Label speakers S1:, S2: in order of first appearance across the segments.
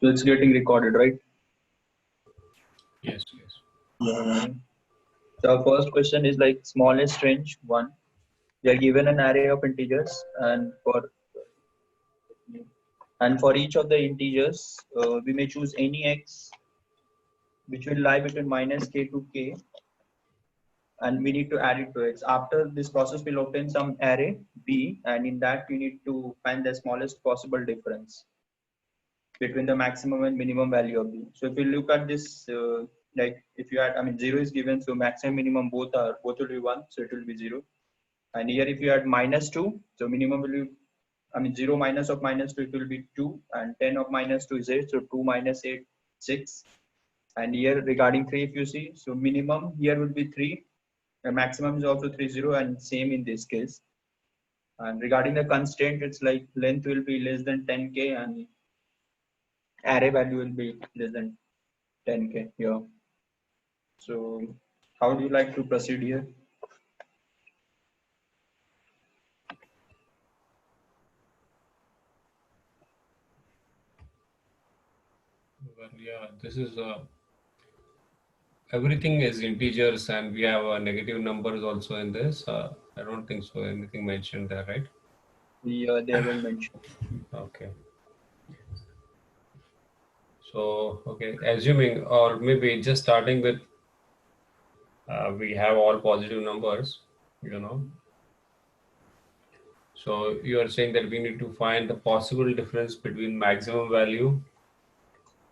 S1: So it's getting recorded, right?
S2: Yes, yes.
S1: Yeah. So our first question is like smallest range 1. We are given an array of integers, and for each of the integers, we may choose any x which will lie between minus k to k, and we need to add it to x. After this process, we'll obtain some array b, and in that we need to find the smallest possible difference between the maximum and minimum value of b. So if you look at this, like if you add, I mean 0 is given, so maximum minimum both will be 1, so it will be 0. And here if you add minus 2, so minimum will be, I mean 0 minus of minus 2, it will be 2, and 10 of minus 2 is 8, so 2 minus 8, 6. And here regarding 3, if you see, so minimum here will be 3, the maximum is also 30, and same in this case. And regarding the constraint, it's like length will be less than 10k and array value will be less than 10k here. So how do you like to proceed here?
S2: Well, yeah, this is everything is integers, and we have negative numbers also in this. I don't think so. Anything mentioned there, right?
S1: Yeah, they haven't mentioned.
S2: Okay. So, okay, assuming or maybe just starting with we have all positive numbers, you know. So you are saying that we need to find the possible difference between maximum value,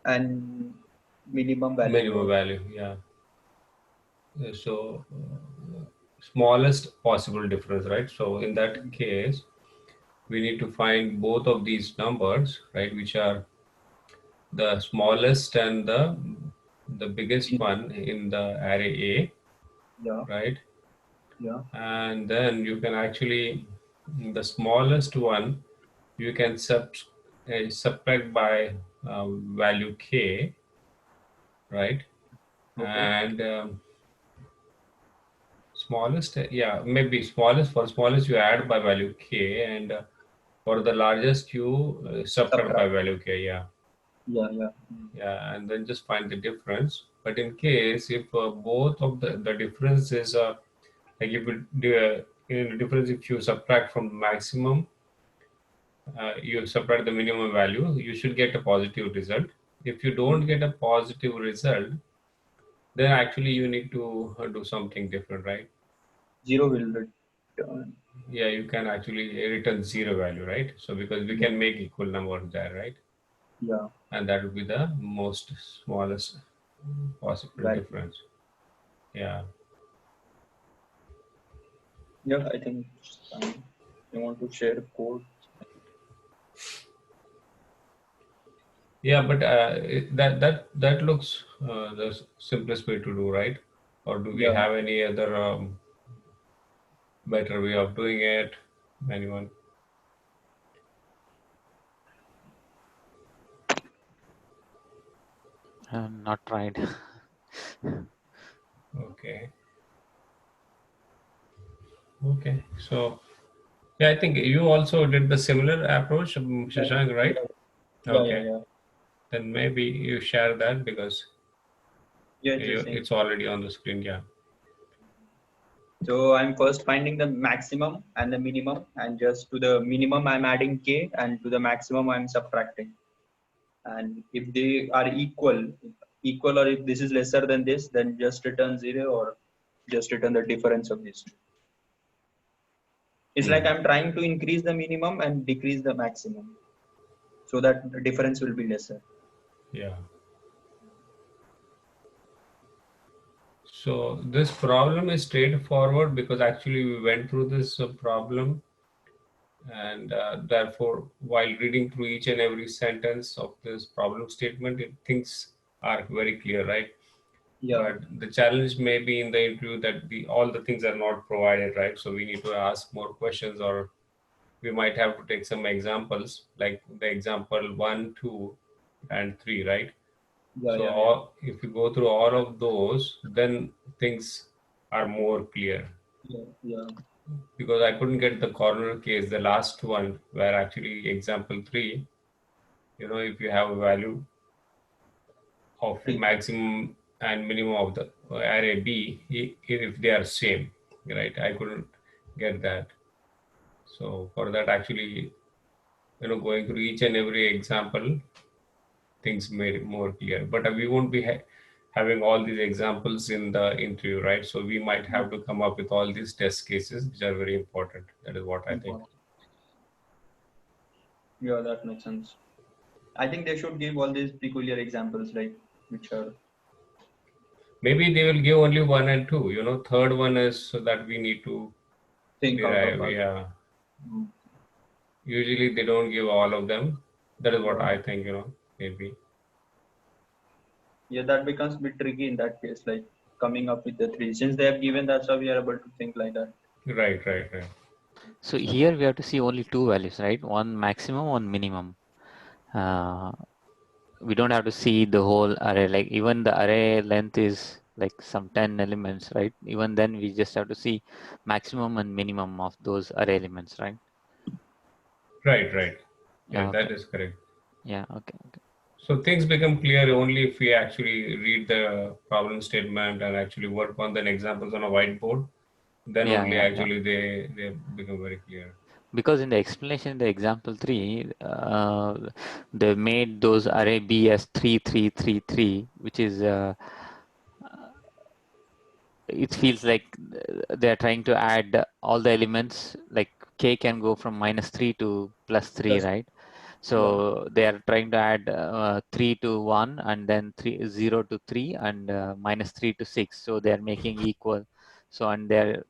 S1: And minimum value.
S2: minimum value, yeah. So smallest possible difference, right? So in that case, we need to find both of these numbers, right, which are the smallest and the biggest one in the array A,
S1: Yeah,
S2: right?
S1: yeah.
S2: And then you can actually the smallest one you can subtract by value k, right?
S1: Okay.
S2: And smallest, yeah, maybe smallest, for smallest you add by value k, and for the largest you subtract by
S1: Subtract.
S2: value k, yeah.
S1: Yeah, yeah.
S2: Yeah, and then just find the difference. But in case if both of the difference is like if you do in the difference, if you subtract from maximum, you subtract the minimum value, you should get a positive result. If you don't get a positive result, then actually you need to do something different, right?
S1: 0 will return.
S2: Yeah, you can actually return zero value, right? So because we
S1: Yeah,
S2: can make equal numbers there, right?
S1: yeah.
S2: And that would be the most smallest possible
S1: Value.
S2: difference. Yeah.
S1: Yeah, I think it's fine. You want to share code?
S2: Yeah, but that looks the simplest way to do, right? Or do we
S1: Yeah.
S2: have any other better way of doing it? Anyone?
S3: Not tried.
S2: Okay. Okay. So yeah, I think you also did the similar approach, Shashank,
S1: Yeah,
S2: right?
S1: yeah, yeah,
S2: Okay.
S1: yeah.
S2: Then maybe you share that because
S1: Yes, yes, yes.
S2: it's already on the screen. Yeah.
S1: So I'm first finding the maximum and the minimum, and just to the minimum I'm adding k, and to the maximum I'm subtracting. And if they are equal, or if this is lesser than this, then just return 0, or just return the difference of these two. It's like
S2: Hmm.
S1: I'm trying to increase the minimum and decrease the maximum, so that the difference will be lesser.
S2: Yeah. So this problem is straightforward because actually we went through this problem, and therefore while reading through each and every sentence of this problem statement, things are very clear, right?
S1: Yeah,
S2: But the challenge may be in the interview that all the things are not provided, right? So we need to ask more questions, or we might have to take some examples like the example 1, 2, and 3, right?
S1: yeah,
S2: So
S1: yeah, yeah,
S2: if you go through all of those, then things are more clear.
S1: yeah, yeah.
S2: Because I couldn't get the corner case, the last one, where actually example 3, if you have a value of maximum and minimum of the array B if they are same, right? I couldn't get that. So for that, actually, going through each and every example, things made it more clear. But we won't be having all these examples in the interview, right? So we might have to come up with all these test cases, which are very important. That is what I think.
S1: Yeah, that makes sense. I think they should give all these peculiar examples, like which are
S2: Maybe they will give only one and two. Third one is so that we need to
S1: think out of
S2: derive.
S1: us.
S2: Yeah.
S1: Mm.
S2: Usually they don't give all of them. That is what
S1: Yeah.
S2: I think. Maybe.
S1: Yeah, that becomes a bit tricky in that case, like coming up with the three. Since they have given, that's how we are able to think like that.
S2: Right. Right. Right.
S3: So here we have to see only two values, right? One maximum, one minimum. We don't have to see the whole array, like even the array length is like some 10 elements, right? Even then we just have to see maximum and minimum of those array elements, right?
S2: Right. Right. Yeah,
S3: Yeah,
S2: that
S3: okay.
S2: is correct.
S3: Yeah, okay.
S2: So things become clear only if we actually read the problem statement and actually work on the examples on a whiteboard. Then
S3: Yeah,
S2: only
S3: yeah, yeah.
S2: actually they become very clear.
S3: Because in the explanation, the example 3, they made those array B as 3, 3, 3, 3, which is it feels like they are trying to add all the elements, like k can go from -3 to +3,
S1: Plus,
S3: right?
S1: yeah,
S3: So they are trying to add 3 to 1 and then 0 to 3 and -3 to 6. So they are making equal. So and they're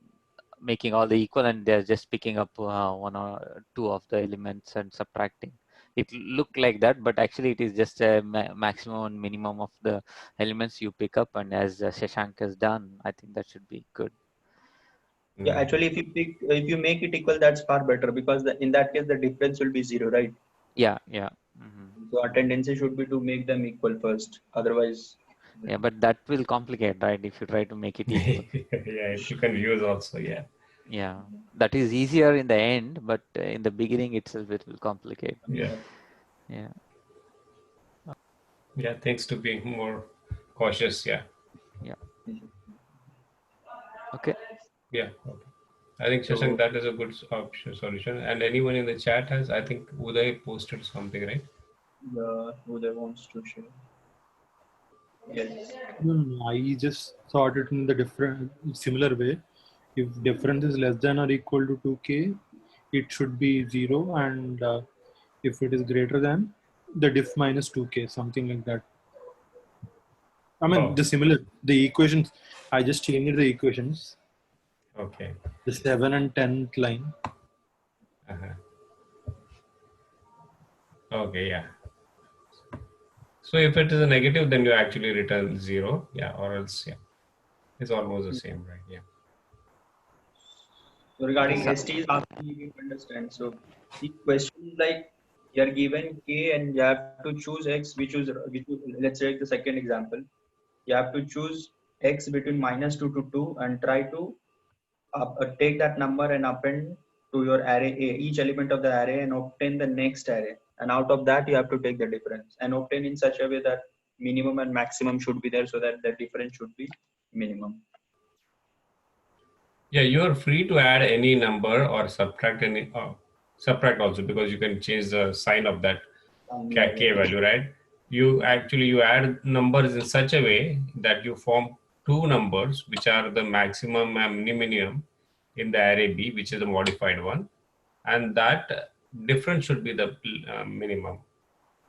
S3: making all the equal and they're just picking up one or two of the elements and subtracting. It looked like that, but actually it is just a maximum and minimum of the elements you pick up. And as Shashank has done, I think that should be good.
S1: yeah.
S2: Mm.
S1: Actually, if you make it equal, that's far better because in that case the difference will be zero, right?
S3: Yeah, yeah. Mm-hmm.
S1: So our tendency should be to make them equal first. Otherwise,
S3: Yeah, but that will complicate, right? If you try to make it equal.
S2: Yeah, it will confuse also. Yeah.
S3: Yeah, that is easier in the end, but in the beginning itself, it will complicate.
S2: Yeah.
S3: Yeah.
S2: Yeah. Thanks to being more cautious. Yeah.
S3: Yeah. Okay.
S2: Yeah. Okay. I think Shashank,
S1: so
S2: that is a good option solution. And anyone in the chat has, I think Uday posted something, right?
S1: who they wants to share. Yes.
S4: No, I just thought it in the different similar way. If difference is less than or equal to 2k, it should be 0, and if it is greater than, the diff minus 2k, something like that. I mean,
S2: Oh,
S4: the equations, I just changed the equations,
S2: okay.
S4: the 7 and 10th line.
S2: Uh-huh. Okay, yeah. So if it is a negative, then you actually return 0. Yeah, or else, yeah. It's almost the same, right? Yeah.
S1: So regarding
S3: So,
S1: ST is asking you to understand. So the question is like you are given k and you have to choose x, let's take the second example. You have to choose x between -2 to 2 and try to take that number and append to your array A, each element of the array, and obtain the next array. And out of that, you have to take the difference and obtain in such a way that minimum and maximum should be there so that the difference should be minimum.
S2: Yeah, you are free to add any number or subtract any, subtract also, because you can change the sign of that
S1: Yeah,
S2: k
S1: yeah.
S2: value, right? You add numbers in such a way that you form two numbers which are the maximum and minimum in the array B, which is the modified one, and that difference should be the minimum.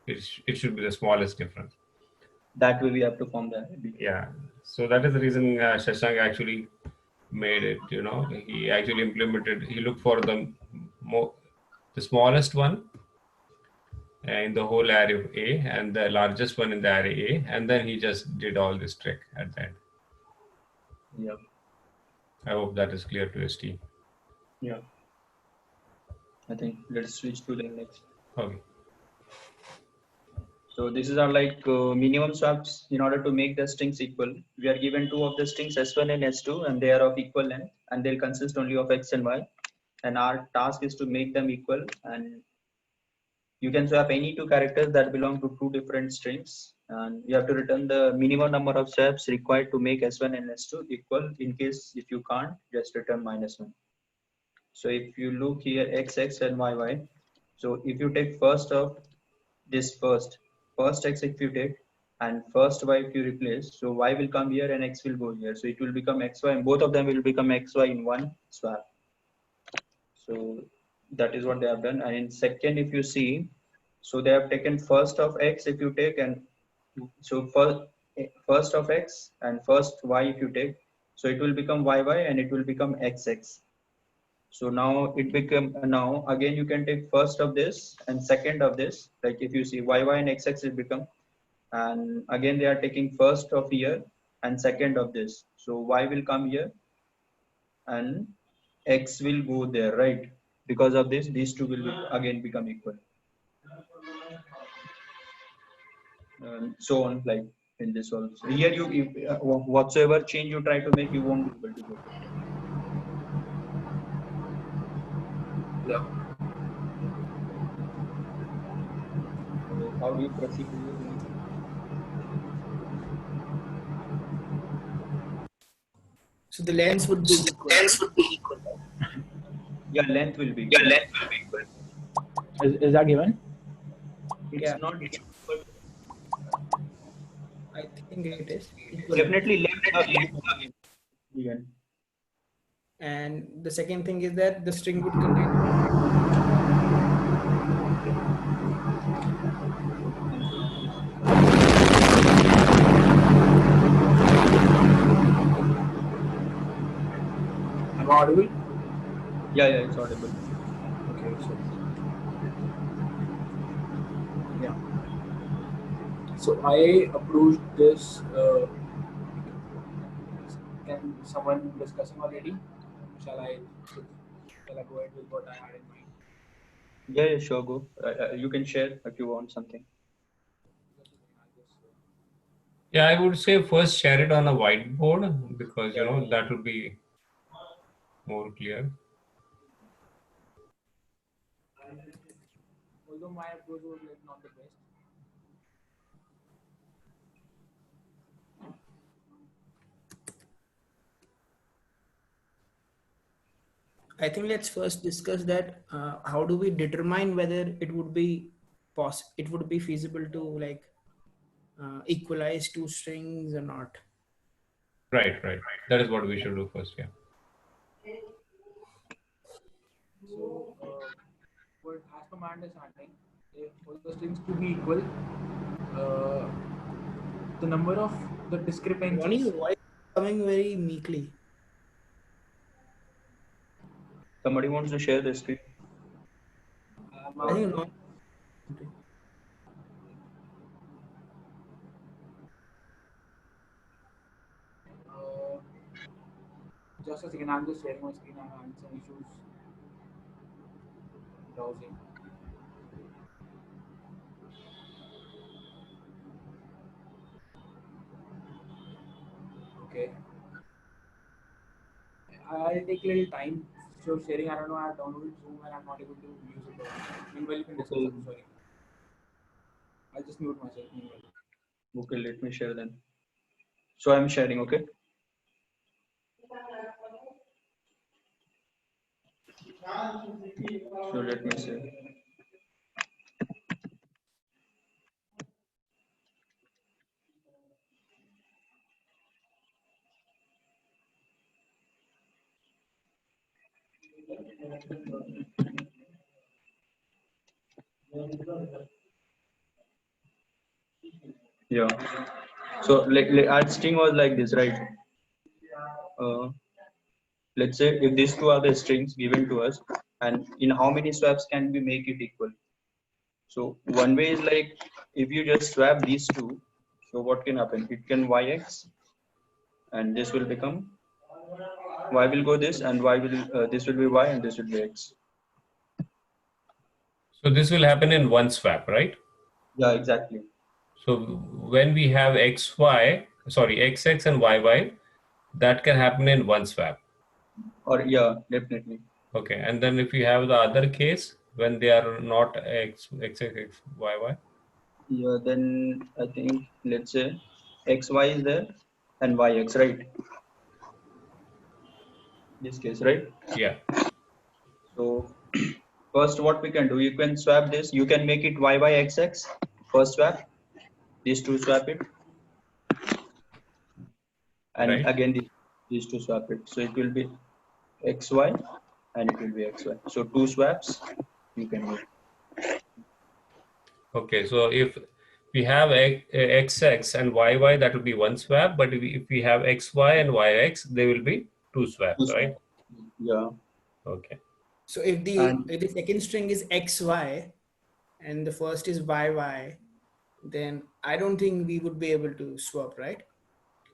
S2: It should be the smallest difference.
S1: That way we have to form the array B.
S2: Yeah, so that is the reason Shashank actually made it. He actually implemented. He looked for the smallest one in the whole array of A and the largest one in the array A, and then he just did all this trick at the end.
S1: Yeah.
S2: I hope that is clear to ST.
S1: Yeah. I think let's switch to the next.
S2: Okay.
S1: So this is our minimum swaps in order to make the strings equal. We are given two of the strings S1 and S2 and they are of equal length and they'll consist only of X and Y. And our task is to make them equal and You can swap any two characters that belong to two different strings, and you have to return the minimum number of swaps required to make S1 and S2 equal. In case if you can't, just return -1. So if you look here, XX and YY. So if you take first of this first X if you take, and first Y if you replace, so Y will come here and X will go here. So it will become XY, and both of them will become XY in one swap. So that is what they have done. And in second, if you see, so they have taken first of X if you take, and so first of X and first Y if you take, so it will become YY and it will become XX. So now it become, now again you can take first of this and second of this, like if you see YY and XX it become, and again they are taking first of here and second of this. So Y will come here and X will go there, right? Because of this, these two will again become equal. So on, like in this also. Here you, whatsoever change you try to make, you won't be able to get it.
S5: Yeah.
S1: So how do you proceed?
S5: So the lengths would be equal.
S1: Yeah, length will be.
S6: Is that given?
S1: It's
S5: Yeah.
S1: not.
S5: I think it is.
S1: Definitely length. Again.
S5: And the second thing is that the string would contain.
S6: Am I audible?
S1: Yeah, it's audible.
S6: Okay, so yeah. So I approved this. Can someone discussing already? Shall I go ahead with what I had in mind?
S1: Yeah, sure, go. You can share if you want something.
S2: Yeah, I would say first share it on a whiteboard because you know that will be more clear.
S6: Although my approach was like not the best.
S5: I think let's first discuss that how do we determine whether it would be feasible to like equalize two strings or not.
S2: Right. That is what we should do first. Yeah.
S6: So, but as per my understanding, if for the strings to be equal, the number of the discrepancies.
S5: Ronnie, your voice is coming very meekly.
S1: Somebody wants to share the screen.
S5: I think no.
S6: Just a second, I'm just sharing my screen. I'm having some issues browsing. Okay. I'll take a little time. So sharing, I don't know, I have downloaded Zoom and I'm not able to use it. Meanwhile, you can discuss.
S1: Okay.
S6: I'm sorry. I'll just mute myself meanwhile.
S1: Okay, let me share then. So I'm sharing, okay? So let me share. Yeah. So our string was like this, right? Let's say if these two are the strings given to us, and in how many swaps can we make it equal? So one way is like if you just swap these two, so what can happen? It can yx, and this will become y will go this, and y will this will be y, and this will be x.
S2: So this will happen in one swap, right?
S1: Yeah, exactly.
S2: So when we have xy, sorry, xx and yy, that can happen in one swap.
S1: Or yeah, definitely.
S2: Okay, and then if you have the other case when they are not x, x, x, x, y, y?
S1: Yeah, then I think let's say xy is there and yx, right? This case, right?
S2: Yeah.
S1: So first, what we can do, you can swap this. You can make it yxx. First swap. These two swap it, and
S2: Right.
S1: again these two swap it. So it will be xy, and it will be xy. So two swaps you can do.
S2: Okay, so if we have xx and yy, that will be one swap. But if we have xy and yx, they will be two
S1: Two
S2: swaps, right?
S1: swaps. Yeah.
S2: Okay.
S5: So if
S1: And
S5: the second string is xy and the first is yy, then I don't think we would be able to swap, right?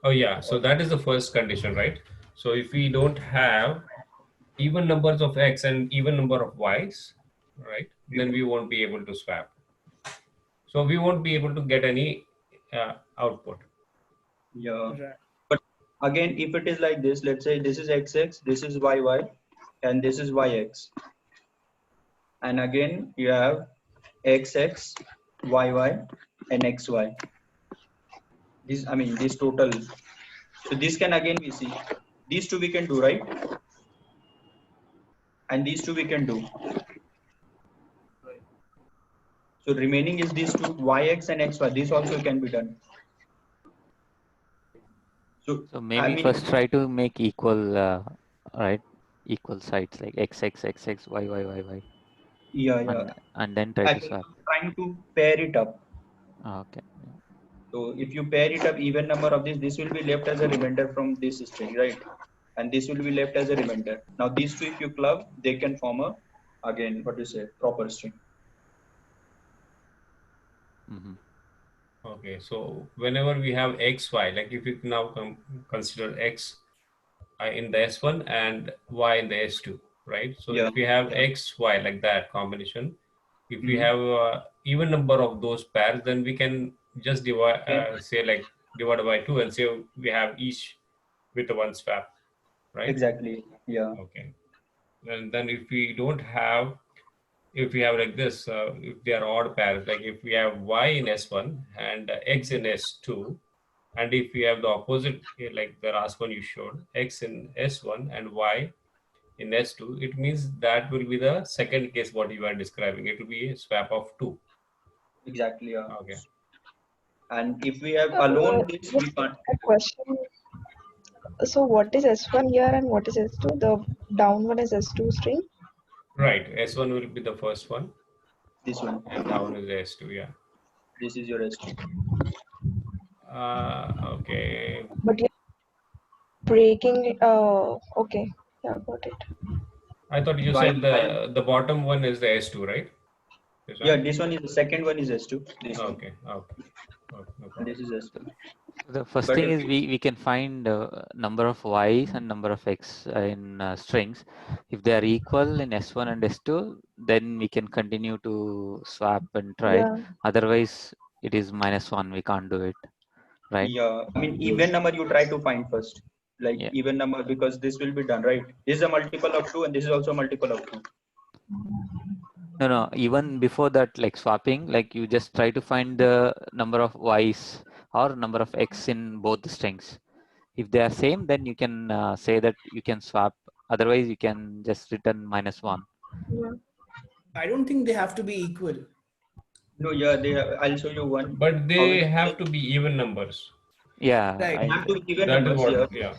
S2: Oh yeah, so that is the first condition, right? So if we don't have even numbers of x and even number of y's, right, then we won't be able to swap. So we won't be able to get any output.
S1: yeah.
S5: Right.
S1: But again, if it is like this, let's say this is xx, this is yy, and this is yx. And again, you have xx, yy, and xy. This, I mean, this total. So this can again we see. These two we can do, right? And these two we can do. So remaining is these two, yx and xy. This also can be done. So
S3: So
S1: I
S3: maybe
S1: mean,
S3: first try to make equal, right? Equal sides like x, x, x, x, y, y, y, y,
S1: yeah, yeah.
S3: and then try to
S1: Actually,
S3: swap.
S1: I'm trying to pair it up.
S3: Okay.
S1: So if you pair it up, even number of this will be left as a remainder from this string, right? And this will be left as a remainder. Now these two, if you club, they can form a, again, what do you say, proper string.
S3: Mm-hmm.
S2: Okay, so whenever we have xy, like if you now consider x in the S1 and y in the S2, right? So
S1: Yeah,
S2: if we have
S1: yeah.
S2: x, y like that combination, if we
S1: Mm-hmm.
S2: have even number of those pairs, then we can just divide,
S1: Okay.
S2: say like divide by 2 and say we have each with one swap, right?
S1: Exactly. Yeah.
S2: Okay. And then if we don't have, if we have like this, if they are odd pairs, like if we have y in S1 and x in S2, and if we have the opposite, like the last one you showed, x in S1 and y in S2, it means that will be the second case what you are describing. It will be a swap of 2.
S1: Exactly. Yeah.
S2: Okay.
S1: And if we have alone this, we
S7: Just
S1: can't.
S7: a question. So what is S1 here and what is S2? The down one is S2 string.
S2: Right. S1 will be the first one
S1: This one.
S2: and down is the S2. Yeah.
S1: This is your S2.
S2: Okay.
S7: But you're breaking okay. Yeah, got it.
S2: I thought you
S1: So
S2: said
S1: I am.
S2: the bottom one is the S2, right? This
S1: Yeah,
S2: one?
S1: this one is the second one is S2. This one.
S2: Okay. Okay. Okay. No
S1: And
S2: problem.
S1: this is S2.
S3: So the first
S1: But
S3: thing
S1: if
S3: is we can find number of y's and number of x in strings. If they are equal in S1 and S2, then we can continue to swap and try.
S7: Yeah.
S3: Otherwise, it is -1. We can't do it, right?
S1: yeah, I mean,
S7: Yes.
S1: even number you try to find first. Like
S3: Yeah.
S1: even number, because this will be done, right? This is a multiple of 2 and this is also a multiple of 2.
S3: No, no. Even before that, like swapping, like you just try to find the number of y's or number of x in both the strings. If they are same, then you can say that you can swap. Otherwise, you can just return -1.
S7: Yeah.
S5: I don't think they have to be equal.
S1: No, yeah, I'll show you one.
S2: But
S1: How
S2: they
S1: we
S2: have to be even numbers.
S3: Yeah,
S5: Right.
S1: They have to be even
S2: That is
S1: numbers.
S2: what,
S1: Yeah.
S2: yeah.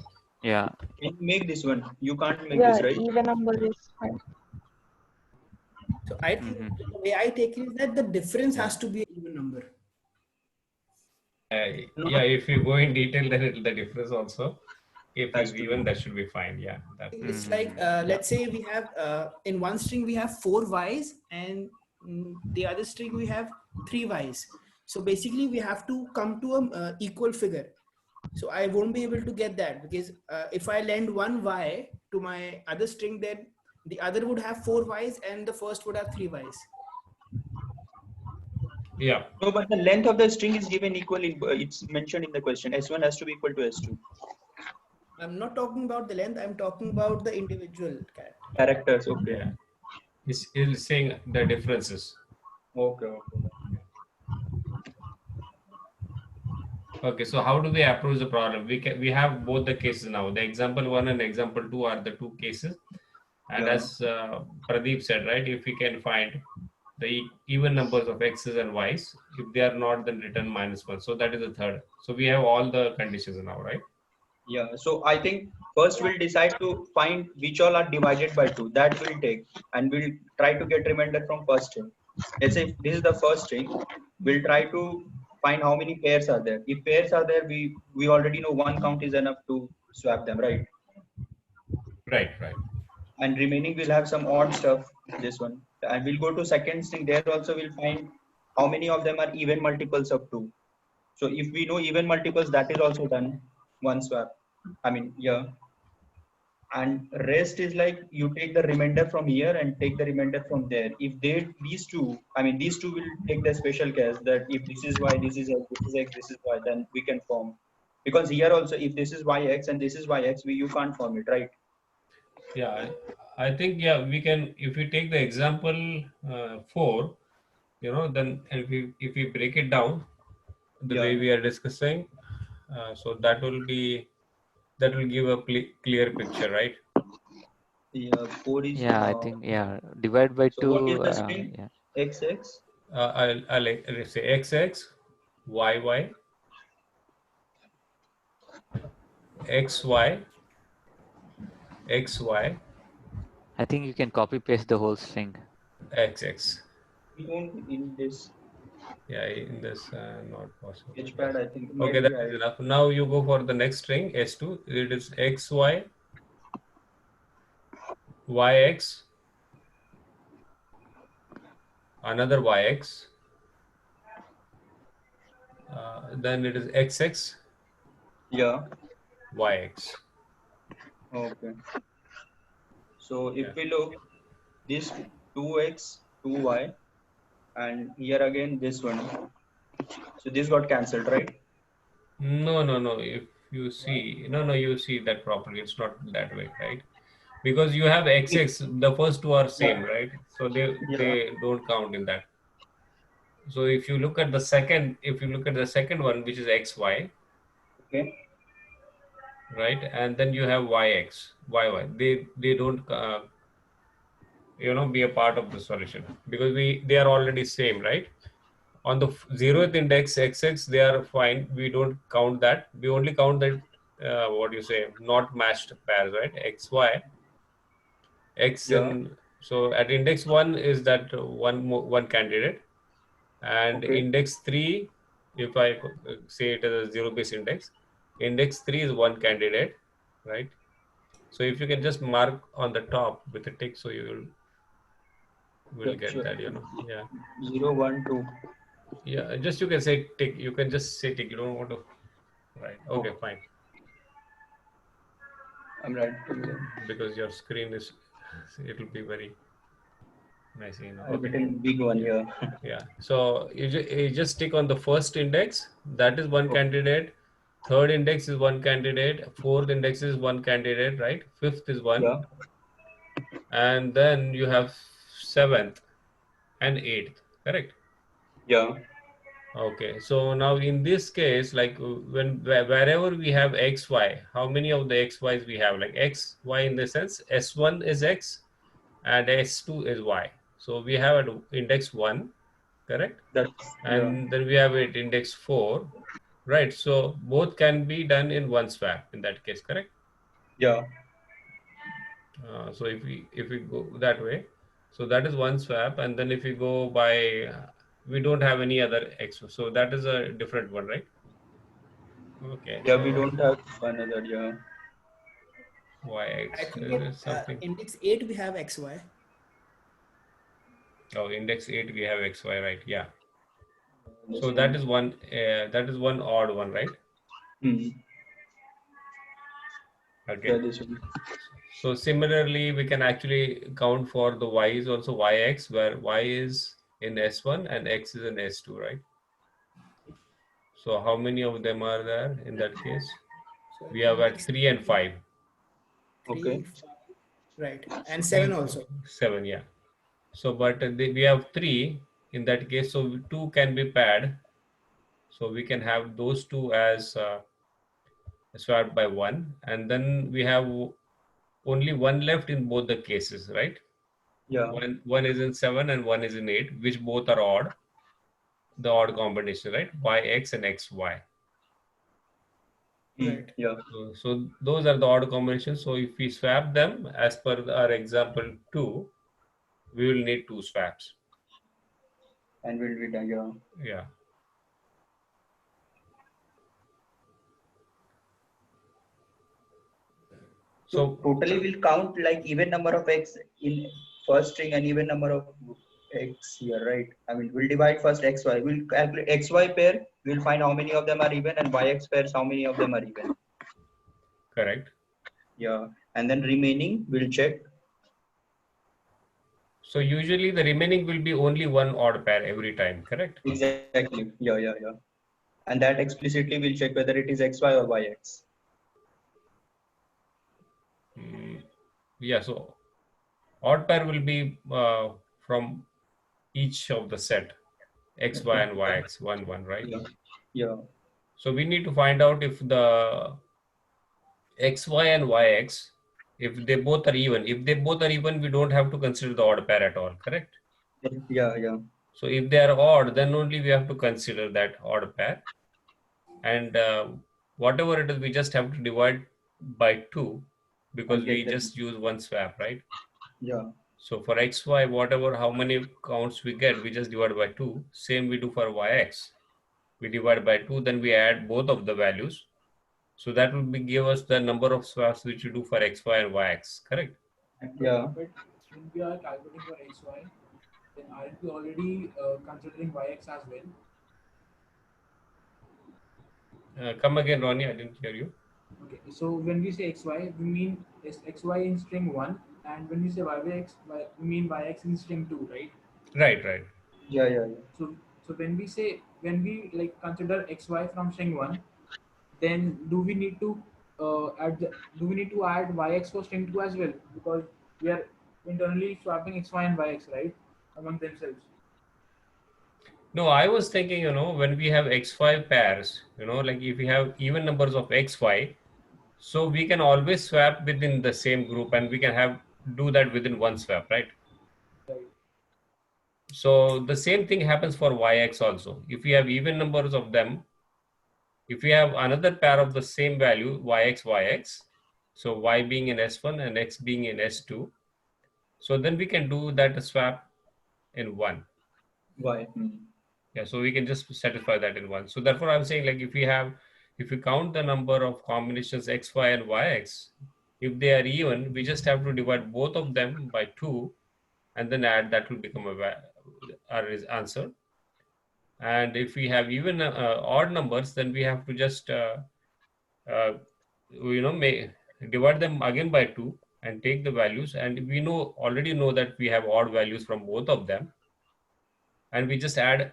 S3: yeah.
S1: Can you make this one? You can't make
S7: Yeah,
S1: this, right?
S7: even number is fine.
S5: So I think the way I take it is that the difference has to be an even number.
S1: No,
S2: Yeah, if you go in detail, then the difference also. If
S1: has
S2: it's
S1: to
S2: even,
S1: be.
S2: that should be fine. Yeah. That.
S5: It's like
S3: Yeah.
S5: let's say we have in one string we have 4 y's and the other string we have 3 y's. So basically we have to come to a equal figure. So I won't be able to get that because if I lend 1 y to my other string, then the other would have 4 y's and the first would have 3 y's.
S2: Yeah.
S1: No, but the length of the string is given equal. It's mentioned in the question. S1 has to be equal to S2.
S5: I'm not talking about the length. I'm talking about the individual character.
S1: Characters, okay.
S2: Yeah. It's saying the differences.
S1: Okay, okay.
S2: Okay, so how do we approach the problem? We have both the cases now. The example 1 and example 2 are the two cases. And
S1: Yeah.
S2: as Pradeep said, right, if we can find the even numbers of x's and y's, if they are not, then return -1. So that is the third. So we have all the conditions now, right?
S1: Yeah. So I think first we'll decide to find which all are divided by 2. That will take, and we'll try to get remainder from first string. Let's say if this is the first string, we'll try to find how many pairs are there. If pairs are there, we already know one count is enough to swap them, right?
S2: Right, right.
S1: And remaining we'll have some odd stuff. This one, and we'll go to second string. There also we'll find how many of them are even multiples of 2. So if we know even multiples, that is also done. One swap. I mean, yeah. And rest is like you take the remainder from here and take the remainder from there. If they these two, I mean these two will take the special case that if this is y, this is x, this is x, this is y, then we can form. Because here also, if this is yx and this is yx, you can't form it, right?
S2: Yeah, I think, yeah, we can, if we take the example 4, then if we break it down the way
S1: Yeah.
S2: we are discussing, so that will give a clear picture, right?
S1: Yeah. 4 is
S3: Yeah, I think divide by
S1: so what is
S3: 2.
S1: the string?
S3: Yeah,
S1: Xx.
S2: I'll say xx, yy, xy, xy,
S3: I think you can copy paste the whole string.
S2: xx.
S1: We don't in this
S2: Yeah, in this not possible.
S1: sketchpad, I think
S2: Okay,
S1: maybe
S2: that is enough. Now you go for the next string s2. It is xy, yx, another yx, then it is xx,
S1: Yeah.
S2: yx.
S1: Okay. So if
S2: Yeah.
S1: we look, this 2x, 2y, and here again this one. So this got cancelled, right?
S2: No. If you see, no, you see that properly. It's not that way, right? Because you have xx, the first two are same,
S1: Yeah.
S2: right? So they
S1: Yeah.
S2: they don't count in that. So if you look at the second, one, which is xy,
S1: Okay.
S2: right, and then you have yx, they don't be a part of the solution, because they are already same, right? On the 0th index xx, they are fine. We don't count that. We only count that what do you say, not matched pairs, right? xy, x
S1: Yeah.
S2: in, so at index 1 is that one candidate, and
S1: Okay.
S2: index 3, if I say it as a 0 base index, index 3 is one candidate, right? So if you can just mark on the top with a tick, so you will
S1: Sure.
S2: get
S1: Sure.
S2: that, yeah.
S1: 0, 1, 2.
S2: Yeah, just you can say tick. You can just say tick. You don't want to write. Okay,
S1: Okay.
S2: fine.
S1: I'm right.
S2: Because your screen is, it will be very messy,
S1: A
S2: Okay.
S1: little big one here.
S2: Yeah. So you just tick on the first index. That is one
S1: Okay.
S2: candidate. Third index is one candidate. Fourth index is one candidate, right? Fifth is one.
S1: Yeah.
S2: And then you have seventh and eighth, correct?
S1: Yeah.
S2: Okay, so now in this case, like wherever we have x, y, how many of the x, y's we have? Like x, y in the sense, s1 is x and s2 is y. So we have at index 1, correct?
S1: That's yeah.
S2: And then we have it index 4, right? So both can be done in one swap in that case, correct?
S1: Yeah.
S2: So if we go that way, so that is one swap, and then if we go by, we don't have any other x, so that is a different one, right? Okay,
S1: Yeah. We
S2: so
S1: don't have another. Yeah.
S5: I
S2: yx
S5: think
S2: is
S5: in
S2: something.
S5: index 8 we have xy.
S2: Oh, index 8 we have xy, right? Yeah.
S1: This
S2: So that
S1: one.
S2: is one. That is one odd one, right?
S1: Hmm.
S2: Okay.
S1: Yeah. This one.
S2: So similarly, we can actually count for the y's also, yx, where y is in s1 and x is in s2, right? So how many of them are there in that case?
S5: So
S2: We have at
S5: index
S2: 3 and 5.
S5: 3,
S1: Okay.
S5: 5, right, and
S2: So
S5: 7 also.
S2: 7, yeah. So, but we have 3 in that case. So 2 can be paired. So we can have those 2 as swapped by 1, and then we have only 1 left in both the cases, right?
S1: Yeah.
S2: One is in 7 and 1 is in 8, which both are odd. The odd combination, right? Yx and xy.
S5: Right.
S1: Yeah.
S2: So those are the odd combinations. So if we swap them as per our example 2, we will need 2 swaps.
S1: And we'll be done. Yeah.
S2: Yeah.
S1: So totally we'll count like even number of x in first string and even number of x here, right? I mean, we'll divide first xy. We'll calculate xy pair. We'll find how many of them are even, and yx pairs how many of them are even.
S2: Correct.
S1: Yeah. And then remaining we'll check.
S2: So usually the remaining will be only one odd pair every time, correct?
S1: Exactly. Yeah. And that explicitly we'll check whether it is xy or yx.
S2: Yeah. So odd pair will be from each of the set xy and yx 1 1, right?
S1: Yeah.
S2: So we need to find out if the xy and yx, if they both are even. If they both are even, we don't have to consider the odd pair at all, correct?
S1: Yeah.
S2: So if they are odd, then only we have to consider that odd pair. And whatever it is, we just have to divide by 2 because we just use one swap, right?
S1: Yeah.
S2: So for xy, whatever, how many counts we get, we just divide by 2. Same we do for yx. We divide by 2, then we add both of the values. So that will give us the number of swaps which we do for xy and yx, correct?
S1: Yeah.
S6: But when we are calculating for xy, then aren't we already considering yx as well?
S2: Come again, Ronnie, I didn't hear you.
S6: Okay, so when we say xy, we mean xy in string 1, and when we say yx, we mean yx in string 2, right?
S2: Right.
S1: Yeah.
S6: So when we like consider xy from string 1, then do we need to add yx for string 2 as well, because we are internally swapping xy and yx, right, among themselves.
S2: No, I was thinking, when we have xy pairs, like if we have even numbers of xy, so we can always swap within the same group and we can do that within one swap, right?
S6: Right.
S2: So the same thing happens for yx also. If we have even numbers of them, if we have another pair of the same value, yx, so y being in S1 and x being in S2, so then we can do that swap in 1.
S1: Why?
S2: Yeah, so we can just satisfy that in 1. So therefore I'm saying, like, if we count the number of combinations xy and yx, if they are even, we just have to divide both of them by 2 and then add. That will become our answer. And if we have even odd numbers, then we have to just divide them again by 2 and take the values, and we already know that we have odd values from both of them, and we just add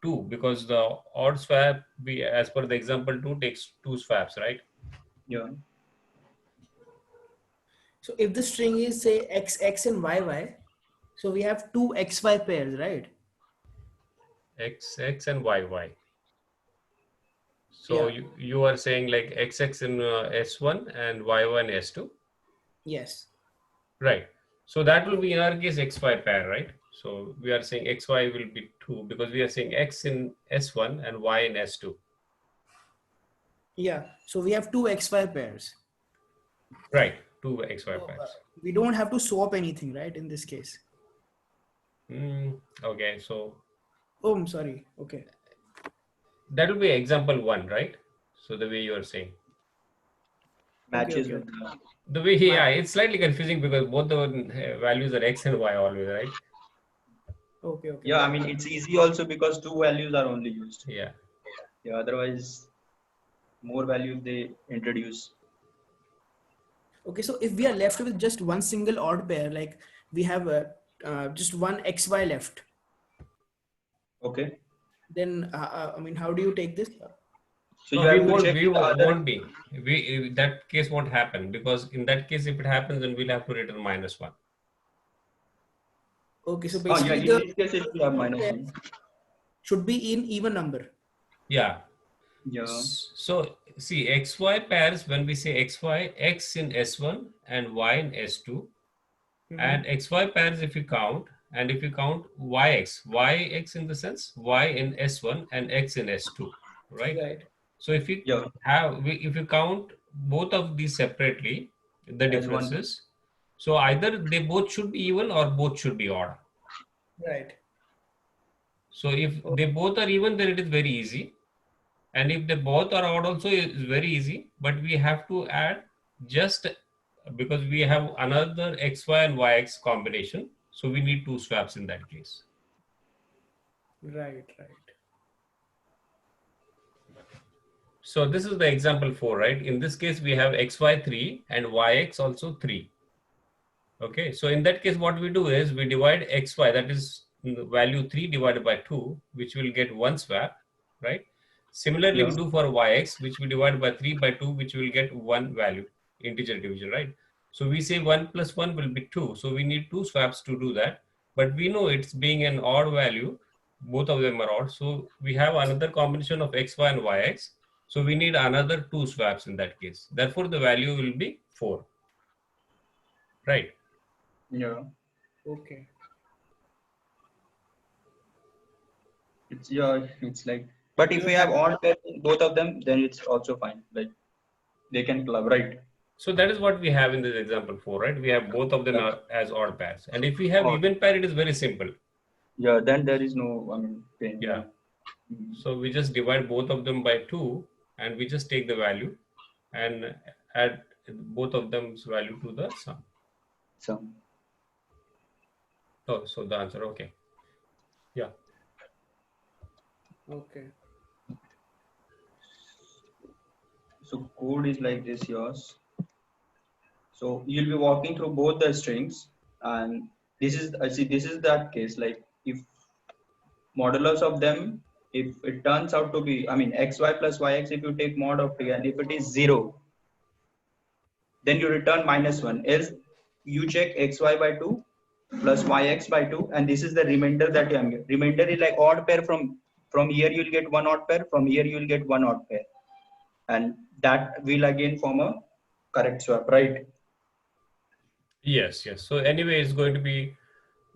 S2: 2 because the odd swap, as per the example 2, takes 2 swaps, right?
S1: Yeah.
S5: So if the string is say x and y, so we have two xy pairs, right?
S2: X and y. So
S5: Yeah.
S2: you are saying like xx in S1 and y1 S2?
S5: Yes.
S2: Right. So that will be in our case xy pair, right? So we are saying xy will be 2 because we are saying x in S1 and y in S2.
S5: Yeah. So we have two xy pairs.
S2: Right. 2 xy
S5: So,
S2: pairs.
S5: we don't have to swap anything, right? In this case.
S2: Okay. So
S5: Oh, I'm sorry. Okay.
S2: that will be example 1, right? So the way you are saying.
S1: Matches
S5: Okay.
S1: with
S2: The way, yeah, it's slightly confusing because both the values are x and y always, right?
S5: Okay.
S1: Yeah, I mean it's easy also because 2 values are only used.
S2: Yeah.
S1: Yeah, otherwise more values they introduce.
S5: Okay. So if we are left with just one single odd pair, like we have just one xy left,
S1: Okay.
S5: then I mean, how do you take this?
S1: So
S2: No,
S1: you have to check
S2: we
S1: with the other.
S2: won't be. That case won't happen because in that case, if it happens, then we'll have to return -1.
S5: Okay, so
S1: Oh, yeah,
S5: basically
S1: in
S5: the
S1: this case, it will have minus 1.
S5: should be in even number.
S2: Yeah.
S1: Yeah.
S2: So see XY pairs, when we say XY, X in S1 and Y in S2, and XY pairs if you count, and if you count YX in the sense Y in S1 and X in S2, right?
S5: Right.
S2: So if you
S1: Yeah.
S2: if you count both of these separately, the
S1: As one.
S2: differences, so either they both should be even or both should be odd.
S5: Right.
S2: So if they both are even, then it is very easy. And if they both are odd also, it's very easy, but we have to add just because we have another XY and YX combination. So we need 2 swaps in that case.
S5: Right.
S2: So this is the example 4, right? In this case, we have XY 3 and YX also 3. Okay, so in that case, what we do is we divide XY, that is value 3 divided by 2, which will get 1 swap, right? Similarly, we do for YX, which we divide by 3 by 2, which will get 1 value, integer division, right? So we say 1 plus 1 will be 2. So we need 2 swaps to do that. But we know it's being an odd value, both of them are odd. So we have another combination of XY and YX. So we need another 2 swaps in that case. Therefore, the value will be 4, right?
S1: Yeah.
S5: Okay.
S1: It's like, but if we have odd pairs in both of them, then it's also fine. Like they can club, right?
S2: So that is what we have in this example 4, right? We have both of them as odd pairs. And if we have
S1: Odd.
S2: even pair, it is very simple.
S1: Yeah, then there is no, pain.
S2: Yeah. So we just divide both of them by 2 and we just take the value and add both of them's value to the sum. Oh, so the answer, okay. Yeah.
S5: Okay.
S1: So code is like this, yours. So you'll be walking through both the strings, and this is this is that case. Like if modulus of them, if it turns out to be, xy plus yx, if you take mod of t, and if it is 0, then you return -1. Else you check xy by 2 plus yx by 2, and this is the remainder that you am getting. Remainder is like odd pair. From here you'll get one odd pair. From here you'll get one odd pair, and that will again form a correct swap, right?
S2: Yes. So anyway, it's going to be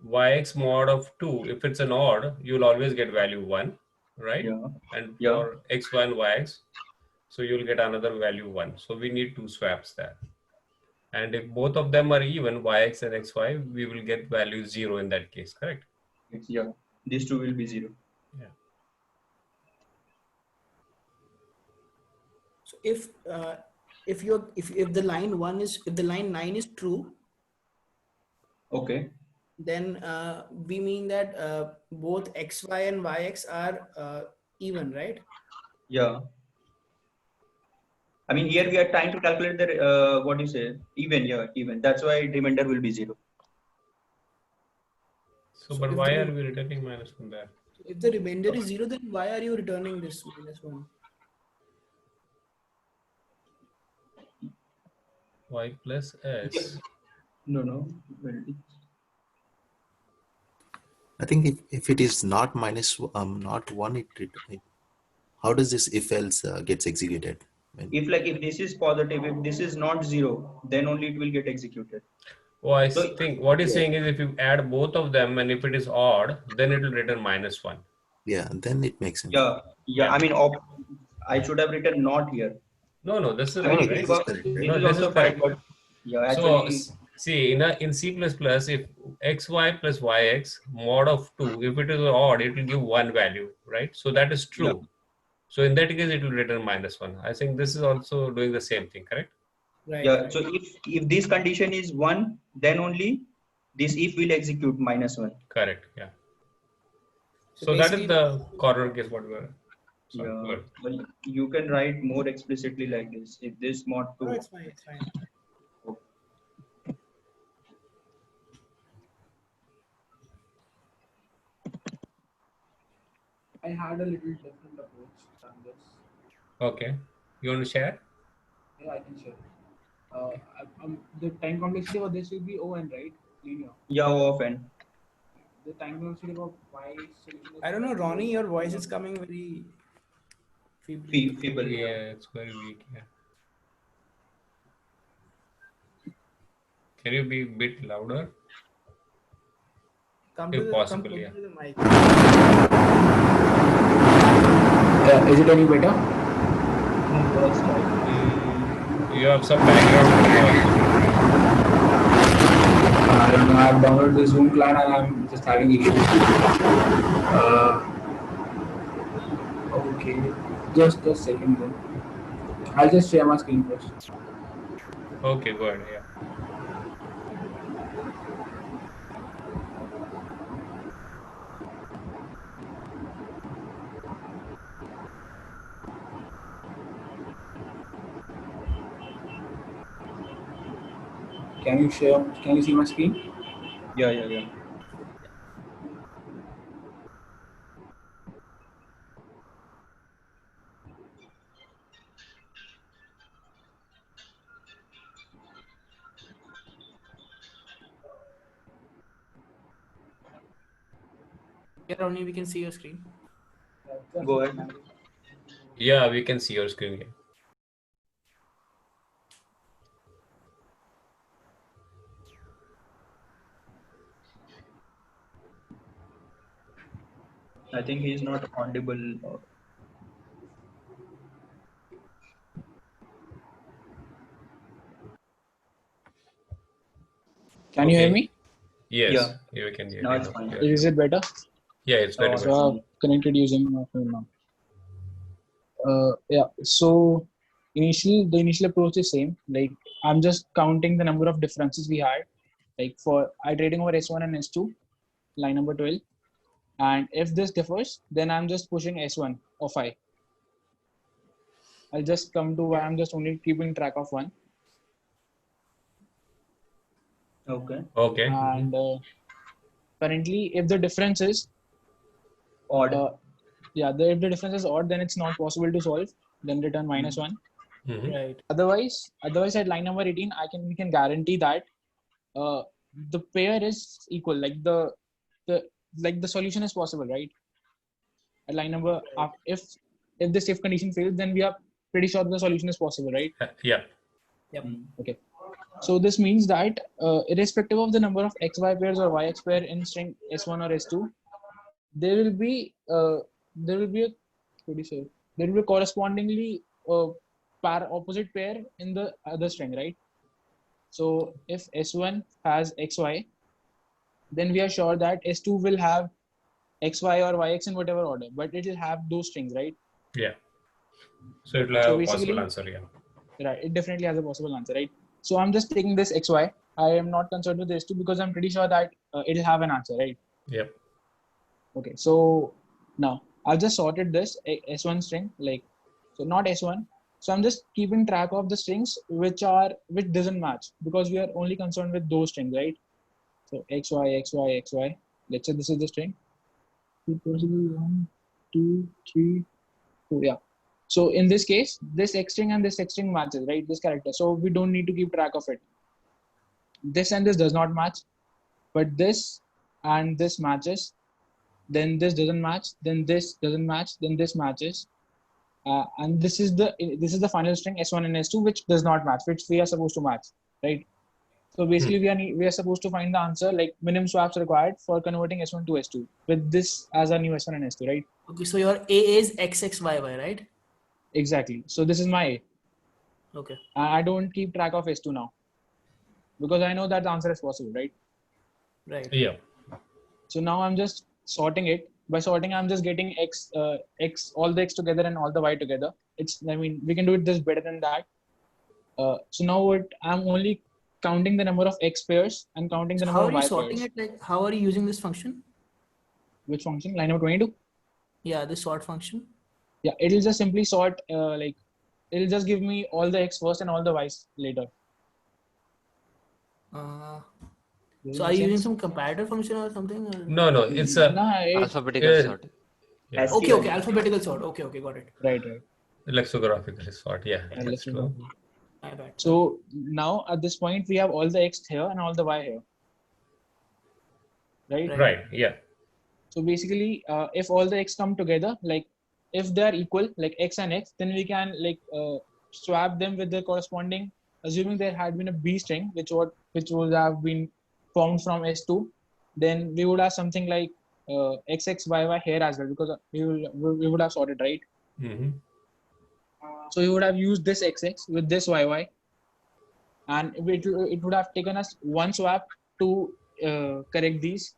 S2: yx mod of 2. If it's an odd, you'll always get value 1, right?
S1: Yeah.
S2: And
S1: Yeah.
S2: for x1, yx, so you'll get another value 1. So we need 2 swaps there. And if both of them are even, yx and xy, we will get value 0 in that case, correct?
S1: Yeah. These two will be 0.
S2: Yeah.
S5: So if the line 1 is, if the line 9 is true,
S1: Okay.
S5: then we mean that both xy and yx are even, right?
S1: Yeah. Here we are trying to calculate the what do you say, even. Yeah, even. That's why remainder will be 0.
S2: So but why are we returning -1 there?
S5: If the remainder is 0, then why are you returning this -1?
S2: Y plus s.
S1: No. Well,
S8: I think if it is not not 1, how does this if else gets executed?
S1: if this is positive, if this is not 0, then only it will get executed.
S2: Oh, I think what he's saying is if you add both of them and if it is odd, then it will return -1.
S8: Yeah, then it makes sense.
S1: Yeah. I should have written not here.
S2: No, this is right, right?
S1: This is also correct, but yeah,
S2: So
S1: actually.
S2: see, in C++, if xy plus yx mod of 2, if it is odd, it will give 1 value, right? So that is true.
S1: Yeah.
S2: So in that case, it will return -1. I think this is also doing the same thing, correct?
S5: Right.
S1: Yeah. So if this condition is 1, then only this if will execute -1.
S2: Correct. Yeah.
S5: So
S2: that is the corner case. What we are.
S1: Yeah. Well, you can write more explicitly like this. If this mod 2.
S5: No, it's fine. It's fine.
S6: I had a little different approach than this.
S2: Okay. You want to share?
S6: Yeah, I can share. The time complexity for this will be O(n), right? Linear.
S1: Yeah, O of n.
S6: the time velocity of y solution is
S5: I don't know, Ronnie, your voice is coming very feebly.
S1: Feeble.
S2: Yeah, it's very weak. Yeah. Can you be a bit louder?
S5: Come
S2: If
S5: to the
S2: possible,
S5: closer
S2: yeah.
S5: to the mic.
S6: Is it any better?
S2: You have some background noise.
S6: I've downloaded the Zoom client and I'm just having issues. Okay, just a second then. I'll just share my screen first.
S2: Okay, go ahead. Yeah.
S6: Can you share? Can you see my screen?
S1: Yeah.
S5: Yeah, Ronnie, we can see your screen.
S1: Go ahead.
S2: Yeah, we can see your screen. Yeah.
S1: I think he is not audible.
S6: Can you hear me?
S2: Yes,
S1: Yeah.
S2: you can hear
S1: Now
S2: you
S1: it's
S2: now.
S1: fine.
S2: Clearly.
S6: Is it better?
S2: Yeah, it's very
S1: Awesome.
S2: better.
S6: So I've connected using my phone now. Yeah. So the initial approach is same. Like I'm just counting the number of differences we had. Like for iterating over S1 and S2, line number 12. And if this differs, then I'm just pushing S1 of I. I'll just come to why I'm just only keeping track of one.
S1: Okay.
S2: Okay.
S6: And currently, if the difference is
S1: Odd.
S6: if the difference is odd, then it's not possible to solve. Then return -1.
S2: Mhm.
S5: Right.
S6: Otherwise at line number 18, we can guarantee that the pair is equal. Like the solution is possible, right? At line number, if this if condition fails, then we are pretty sure the solution is possible, right?
S2: Yeah.
S5: Yep.
S6: Okay. So this means that irrespective of the number of xy pairs or yx pair in string S1 or S2, there will be a correspondingly opposite pair in the other string, right? So if S1 has xy, then we are sure that S2 will have xy or yx in whatever order, but it will have those strings, right?
S2: Yeah. So it will
S6: So
S2: have a possible
S6: basically,
S2: answer. Yeah.
S6: right, it definitely has a possible answer, right? So I'm just taking this xy. I am not concerned with S2 because I'm pretty sure that it will have an answer, right?
S2: Yep.
S6: Okay, so now I've just sorted this S1 string, like, so not S1. So I'm just keeping track of the strings which doesn't match, because we are only concerned with those strings, right? So xy. Let's say this is the string. 1, 2, 3, 4. Yeah. So in this case, this X string and this X string matches, right? This character. So we don't need to keep track of it. This and this does not match, but this and this matches. Then this doesn't match. Then this doesn't match. Then this matches. And this is the final string S1 and S2, which does not match, which we are supposed to match, right? So basically, we are supposed to find the answer, like minimum swaps required for converting S1 to S2 with this as our new S1 and S2, right?
S5: Okay, so your A is XXYY, right?
S6: Exactly. So this is my A.
S5: Okay.
S6: I don't keep track of S2 now because I know that the answer is possible, right?
S5: Right.
S2: Yeah.
S6: So now I'm just sorting it. By sorting, I'm just getting all the X together and all the Y together. We can do it this better than that. So now I'm only counting the number of X pairs and counting the
S5: So
S6: number
S5: how
S6: of
S5: are you
S6: Y
S5: sorting
S6: pairs.
S5: it? Like, how are you using this function?
S6: Which function? Line number 22?
S5: Yeah, this sort function.
S6: Yeah, it'll just simply sort, it'll just give me all the X first and all the Y's later.
S5: So are you using some comparator function or something? Or?
S2: No, it's a
S3: Alphabetical sort.
S2: Yeah.
S5: Okay, alphabetical sort. Okay, got it.
S6: Right.
S2: Lexicographical sort. Yeah, that's true.
S5: My bad.
S6: So now at this point we have all the X here and all the Y here. right?
S2: Right. Yeah.
S6: So basically, if all the x come together, like if they are equal, like x and x, then we can like swap them with the corresponding. Assuming there had been a b string, which would have been formed from s2, then we would have something like xxyy here as well, because we would have sorted, right?
S2: Mm-hmm.
S6: So we would have used this xx with this yy, and it would have taken us one swap to correct these,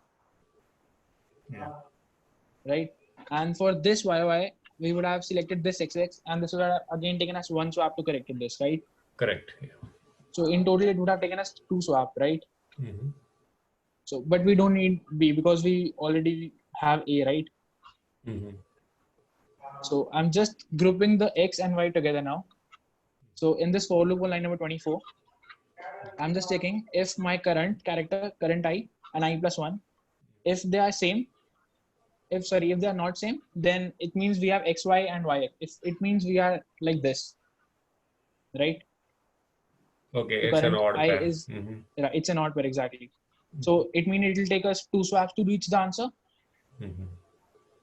S2: Yeah.
S6: right? And for this yy, we would have selected this xx, and this would have again taken us one swap to correct this, right?
S2: Correct. Yeah.
S6: So in total, it would have taken us two swap, right?
S2: Mm-hmm.
S6: So, but we don't need b because we already have a, right?
S2: Mm-hmm.
S6: So I'm just grouping the x and y together now. So in this for loop on line number 24, I'm just checking if my current character, current I and I plus 1, if they are same, if they are not same, then it means we have xy and y. If it means we are like this, right?
S2: Okay.
S6: The
S2: It's an
S6: current
S2: odd
S6: I
S2: pair.
S6: is,
S2: Mm-hmm.
S6: it's an odd pair, exactly. So it means it will take us two swaps to reach the answer.
S2: Mm-hmm.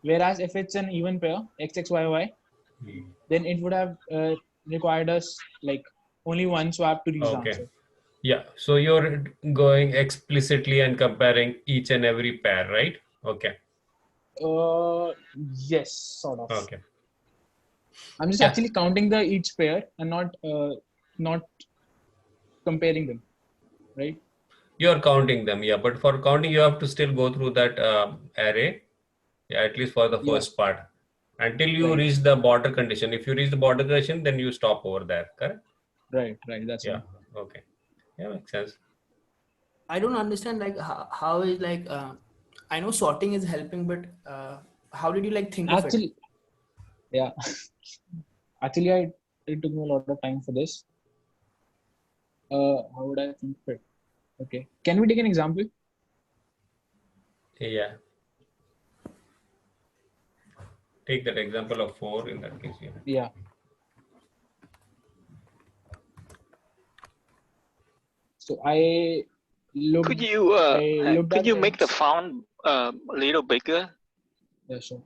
S6: Whereas if it's an even pair, x, y, y,
S2: Mm-hmm.
S6: then it would have required us like only one swap to reach the
S2: Okay.
S6: answer.
S2: Yeah. So you're going explicitly and comparing each and every pair, right? Okay.
S6: Yes, sort of.
S2: Okay.
S6: I'm just
S2: Yeah.
S6: actually counting the each pair and not comparing them, right?
S2: You're counting them, yeah. But for counting, you have to still go through that array, yeah, at least for the
S6: Yeah.
S2: first part, until you
S6: Right.
S2: reach the border condition. If you reach the border condition, then you stop over there, correct?
S6: Right. That's
S2: Yeah.
S6: right.
S2: Okay. Yeah, makes sense.
S5: I don't understand like how is like I know sorting is helping, but how did you like think of it?
S6: Actually, yeah. Actually, it took me a lot of time for this. How would I think of it? Okay. Can we take an example?
S2: Yeah. Take that example of 4 in that case. Yeah.
S6: Yeah. So I looked.
S9: Could you
S6: at
S9: make the
S6: this.
S9: font a little bigger?
S6: Yeah, sure.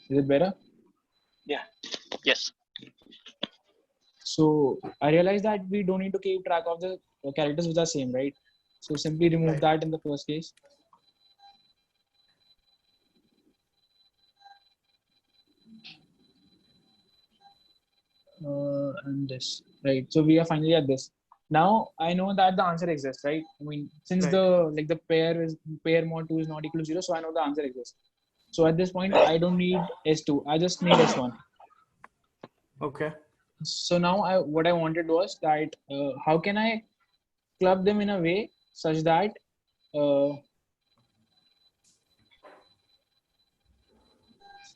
S6: Is it better?
S9: Yeah. Yes.
S6: So I realized that we don't need to keep track of the characters which are same, right? So simply remove
S5: Right.
S6: that in the first case. And this, right? So we are finally at this. Now I know that the answer exists, right? I mean, since
S5: Right.
S6: the pair mod 2 is not equal to 0, so I know the answer exists. So at this point, I don't need S2. I just need S1.
S5: Okay.
S6: So now what I wanted was that how can I club them in a way such that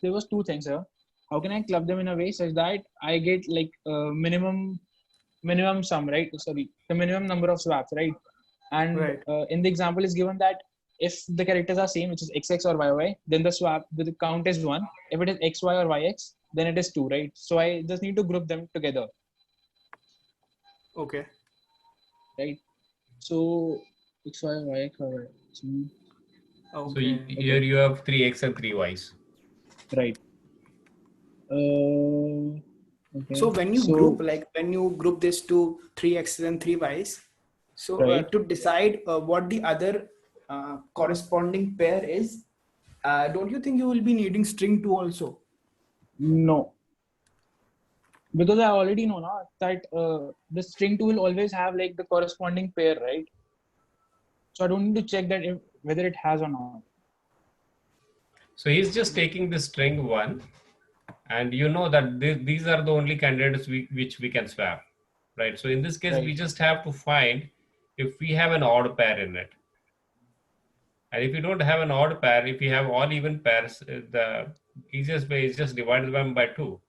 S6: there was two things here. How can I club them in a way such that I get like minimum sum, right? Sorry, the minimum number of swaps, right? And
S5: Right.
S6: in the example is given that if the characters are same, which is xx or yy, then the count is 1. If it is xy or yx, then it is 2, right? So I just need to group them together,
S5: Okay.
S6: right? So xy, yx, or
S2: So
S5: Okay.
S2: here you have 3x and 3y's.
S6: right. Okay.
S5: So when you group this to 3x and 3y's, so
S6: Right.
S5: to decide what the other corresponding pair is, don't you think you will be needing string 2 also?
S6: No, because I already know now that the string 2 will always have like the corresponding pair, right? So I don't need to check that whether it has or not.
S2: So he's just taking the string 1, and you know that these are the only candidates which we can swap, right? So in this case, we
S6: Right.
S2: just have to find if we have an odd pair in it. And if you don't have an odd pair, if you have all even pairs, the easiest way is just divide them by 2.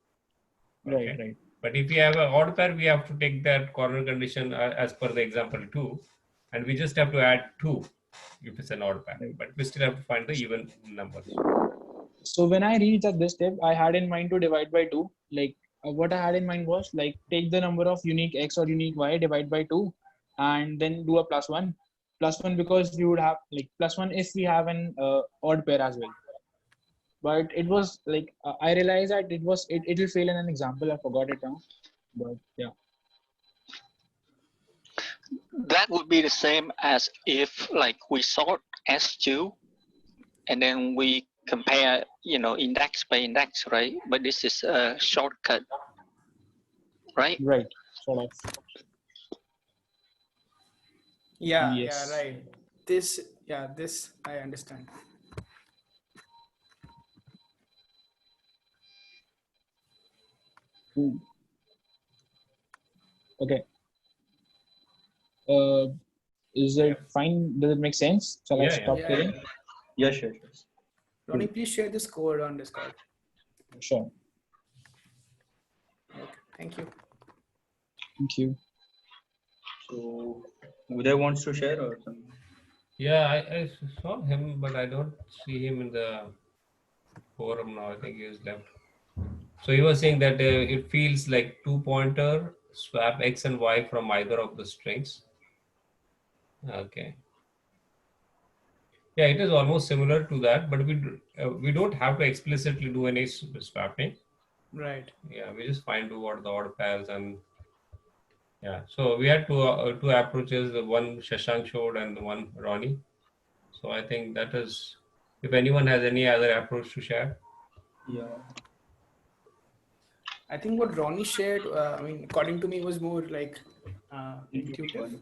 S2: Okay?
S6: Right.
S2: But if you have an odd pair, we have to take that corner condition as per the example 2, and we just have to add 2 if it's an odd pair.
S6: Right.
S2: But we still have to find the even numbers.
S6: So when I reached at this step, I had in mind to divide by 2. Like what I had in mind was like take the number of unique x or unique y, divide by 2, and then do a plus 1. Plus 1 because we would have like plus 1 if we have an odd pair as well. But it was like I realized that it will fail in an example. I forgot it now. But yeah.
S9: That would be the same as if like we sort S2 and then we compare, index by index, right? But this is a shortcut, right?
S6: Right. Sort of.
S5: Yeah,
S6: Yes.
S5: right. This I understand.
S6: Okay. Is it fine? Does it make sense? Shall I
S2: Yeah,
S6: stop
S5: yeah.
S6: sharing?
S1: Yes, yes, yes.
S5: Ronnie, please share this code on Discord.
S6: Sure.
S5: Okay, thank you.
S6: Thank you.
S1: So, Uday wants to share or something?
S2: Yeah, I saw him, but I don't see him in the forum now. I think he's left. So he was saying that it feels like two pointer swap x and y from either of the strings. Okay. Yeah, it is almost similar to that, but we don't have to explicitly do any swapping.
S5: Right.
S2: Yeah, we just find what the odd pairs and yeah. So we had two approaches. One Shashank showed and one Ronnie. So I think that is. If anyone has any other approach to share.
S1: Yeah.
S5: I think what Ronnie shared, according to me, was more like intuitive.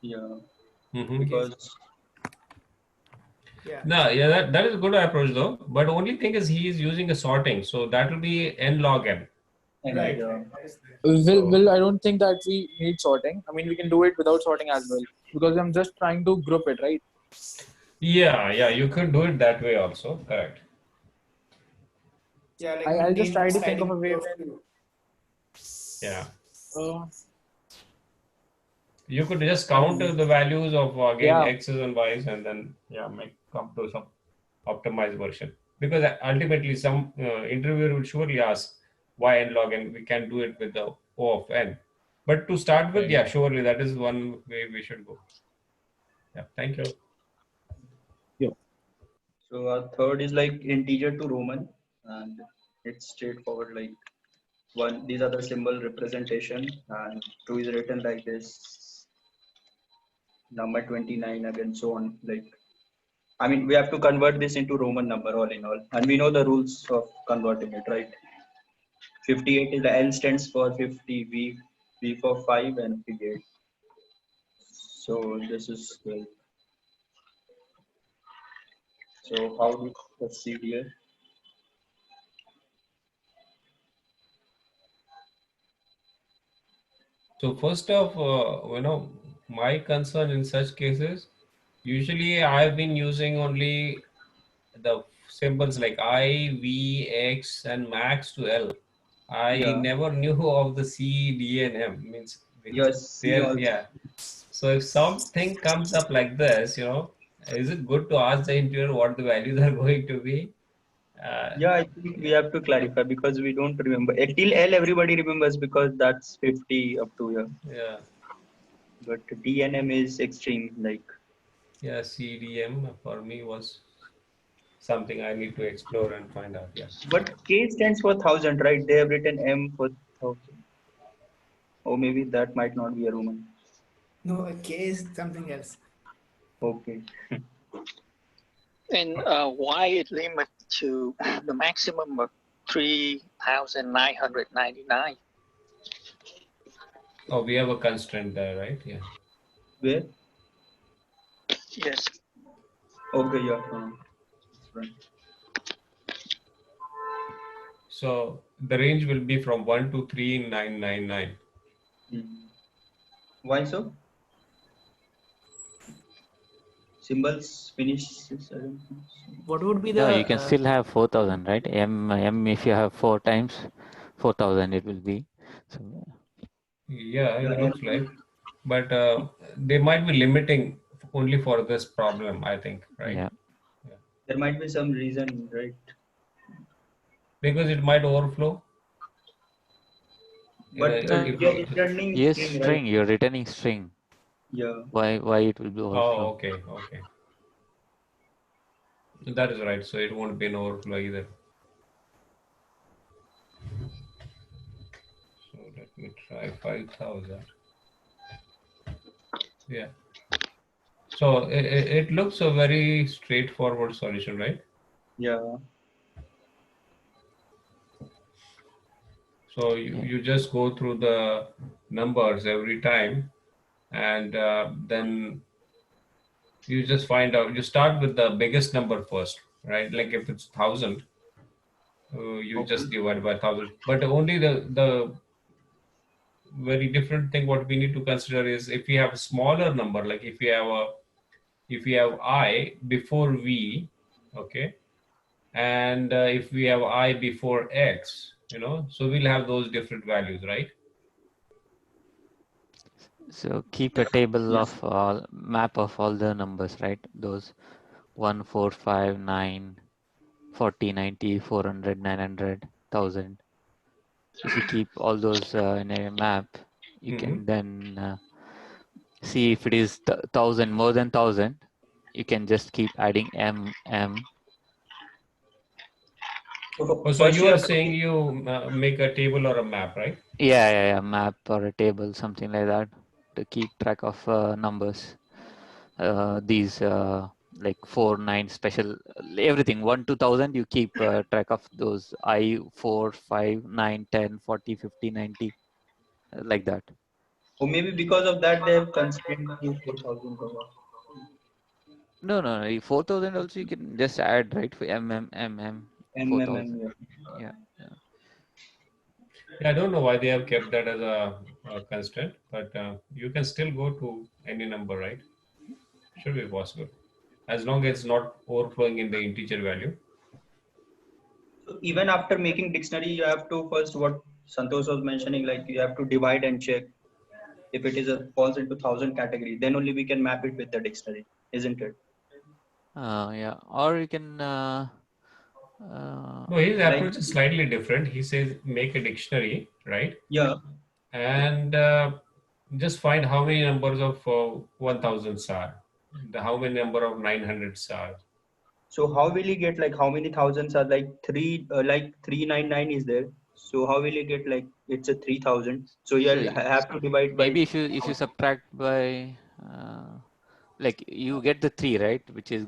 S1: Yeah.
S2: Mm-hmm.
S1: Because
S5: Yeah.
S2: No, yeah, that is a good approach though. But only thing is he is using a sorting, so that will be n log n.
S5: Right.
S6: Will I don't think that we need sorting. I mean, we can do it without sorting as well because I'm just trying to group it, right?
S2: Yeah, you could do it that way also. Correct.
S5: Yeah, like
S6: I'll just try to think of a way
S5: of
S6: where.
S2: Yeah.
S6: Uh,
S2: You could just count the values of again
S6: Yeah.
S2: x's and y's and then come to some optimized version. Because ultimately some interviewer will surely ask why n log n. We can do it with the O of n. But to start with,
S6: Right.
S2: yeah, surely that is one way we should go. Yeah, thank you.
S1: so our third is like integer to Roman, and it's straightforward. Like one, these are the symbol representation, and two is written like this. Number 29 again, so on. Like, I mean, we have to convert this into Roman number all in all, and we know the rules of converting it, right? 58 is the L stands for 50, V for 5, and P 8. So this is like, so how do we proceed here?
S2: So first off, my concern in such cases, usually I've been using only the symbols like I, V, X, and max to L. I
S1: Yeah.
S2: never knew of the C, D, and M. Means
S1: Yes, C also.
S2: yeah. So if something comes up like this, is it good to ask the interviewer what the values are going to be?
S1: Yeah, I think we have to clarify because we don't remember. Till L, everybody remembers because that's 50 up to here.
S2: Yeah.
S1: But D and M is extreme. Like,
S2: Yeah, CDM for me was something I need to explore and find out. Yeah.
S1: but K stands for 1000, right? They have written M for 1000. Or maybe that might not be a Roman.
S5: No, a K is something else.
S1: Okay.
S9: And why it limit to the maximum of 3,999?
S2: Oh, we have a constraint there, right? Yeah.
S1: Where?
S9: Yes.
S1: Okay, yeah. Right.
S2: So the range will be from 1 to 3,999.
S1: Why so? Symbols finish.
S5: What would be
S3: No,
S5: the?
S3: you can still have 4,000, right? M if you have 4 times 4,000, it will be. So
S2: Yeah, it looks like, but they might be limiting only for this problem, I think, right?
S3: yeah.
S1: There might be some reason, right?
S2: Because it might overflow.
S1: But
S2: if
S1: we are
S2: you,
S1: returning
S3: Yes,
S1: string, right?
S3: string. You're returning string.
S1: Yeah.
S3: Why it will be overflow?
S2: okay. That is right. So it won't be an overflow either. So let me try 5,000. Yeah. So it looks a very straightforward solution, right?
S1: Yeah.
S2: So
S3: Yeah.
S2: you just go through the numbers every time, and then you just find out. You start with the biggest number first, right? Like if it's 1,000, you
S1: Okay.
S2: just divide by 1,000. But only the very different thing what we need to consider is if we have a smaller number, like if we have I before V, okay, and if we have I before X, so we'll have those different values, right?
S3: So keep a table
S1: Yes.
S3: of all map of all the numbers, right? Those 1, 4, 5, 9, 40, 90, 400, 900, 1000. If you keep all those in a map, you
S2: Mm-hmm.
S3: can then see if it is 1000, more than 1000. You can just keep adding M.
S2: Oh, so
S1: First
S2: you
S1: you
S2: are
S1: have to
S2: saying you make a table or a map, right?
S3: Yeah, map or a table, something like that, to keep track of numbers. These like 4, 9 special, everything 1 to 1000. You keep track of those I 4, 5, 9, 10, 40, 50, 90, like that.
S1: or maybe because of that they have constrained to 4,000 or
S3: No, 4000 also you can just add, right? For mm 4000.
S1: MMM.
S3: Yeah.
S2: Yeah, I don't know why they have kept that as a constraint, but you can still go to any number, right? Should be possible, as long as it's not overflowing in the integer value.
S1: So even after making dictionary, you have to first what Santosh was mentioning, like you have to divide and check if it is a falls into 1,000 category. Then only we can map it with the dictionary, isn't it?
S3: Yeah. Or you can
S2: No, his
S1: Like
S2: approach is slightly different. He says make a dictionary, right?
S1: yeah.
S2: And just find how many numbers of 1,000s are, how many number of 900s are.
S1: So how will you get like how many thousands are like 399 is there? So how will you get like it's a 3,000? So
S3: so
S1: you'll have to divide by
S3: maybe if you subtract by like you get the 3, right, which is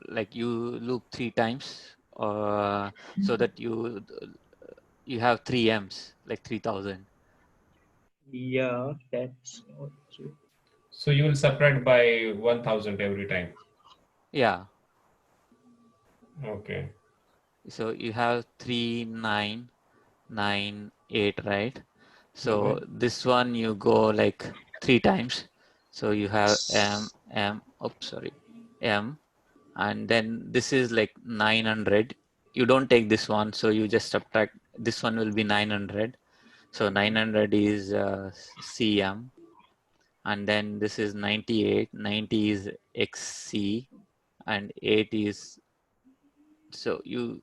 S3: like you loop 3 times, so that you have 3 m's, like 3000.
S1: yeah, that's also
S2: So you will subtract by 1,000 every time.
S3: Yeah,
S2: Okay.
S3: so you have 3998, right? So
S2: Okay.
S3: this one you go like 3 times, so you have m and then this is like 900. You don't take this one, so you just subtract. This one will be 900, so 900 is cm, and then this is 98. 90 is xc, and 8 is, so you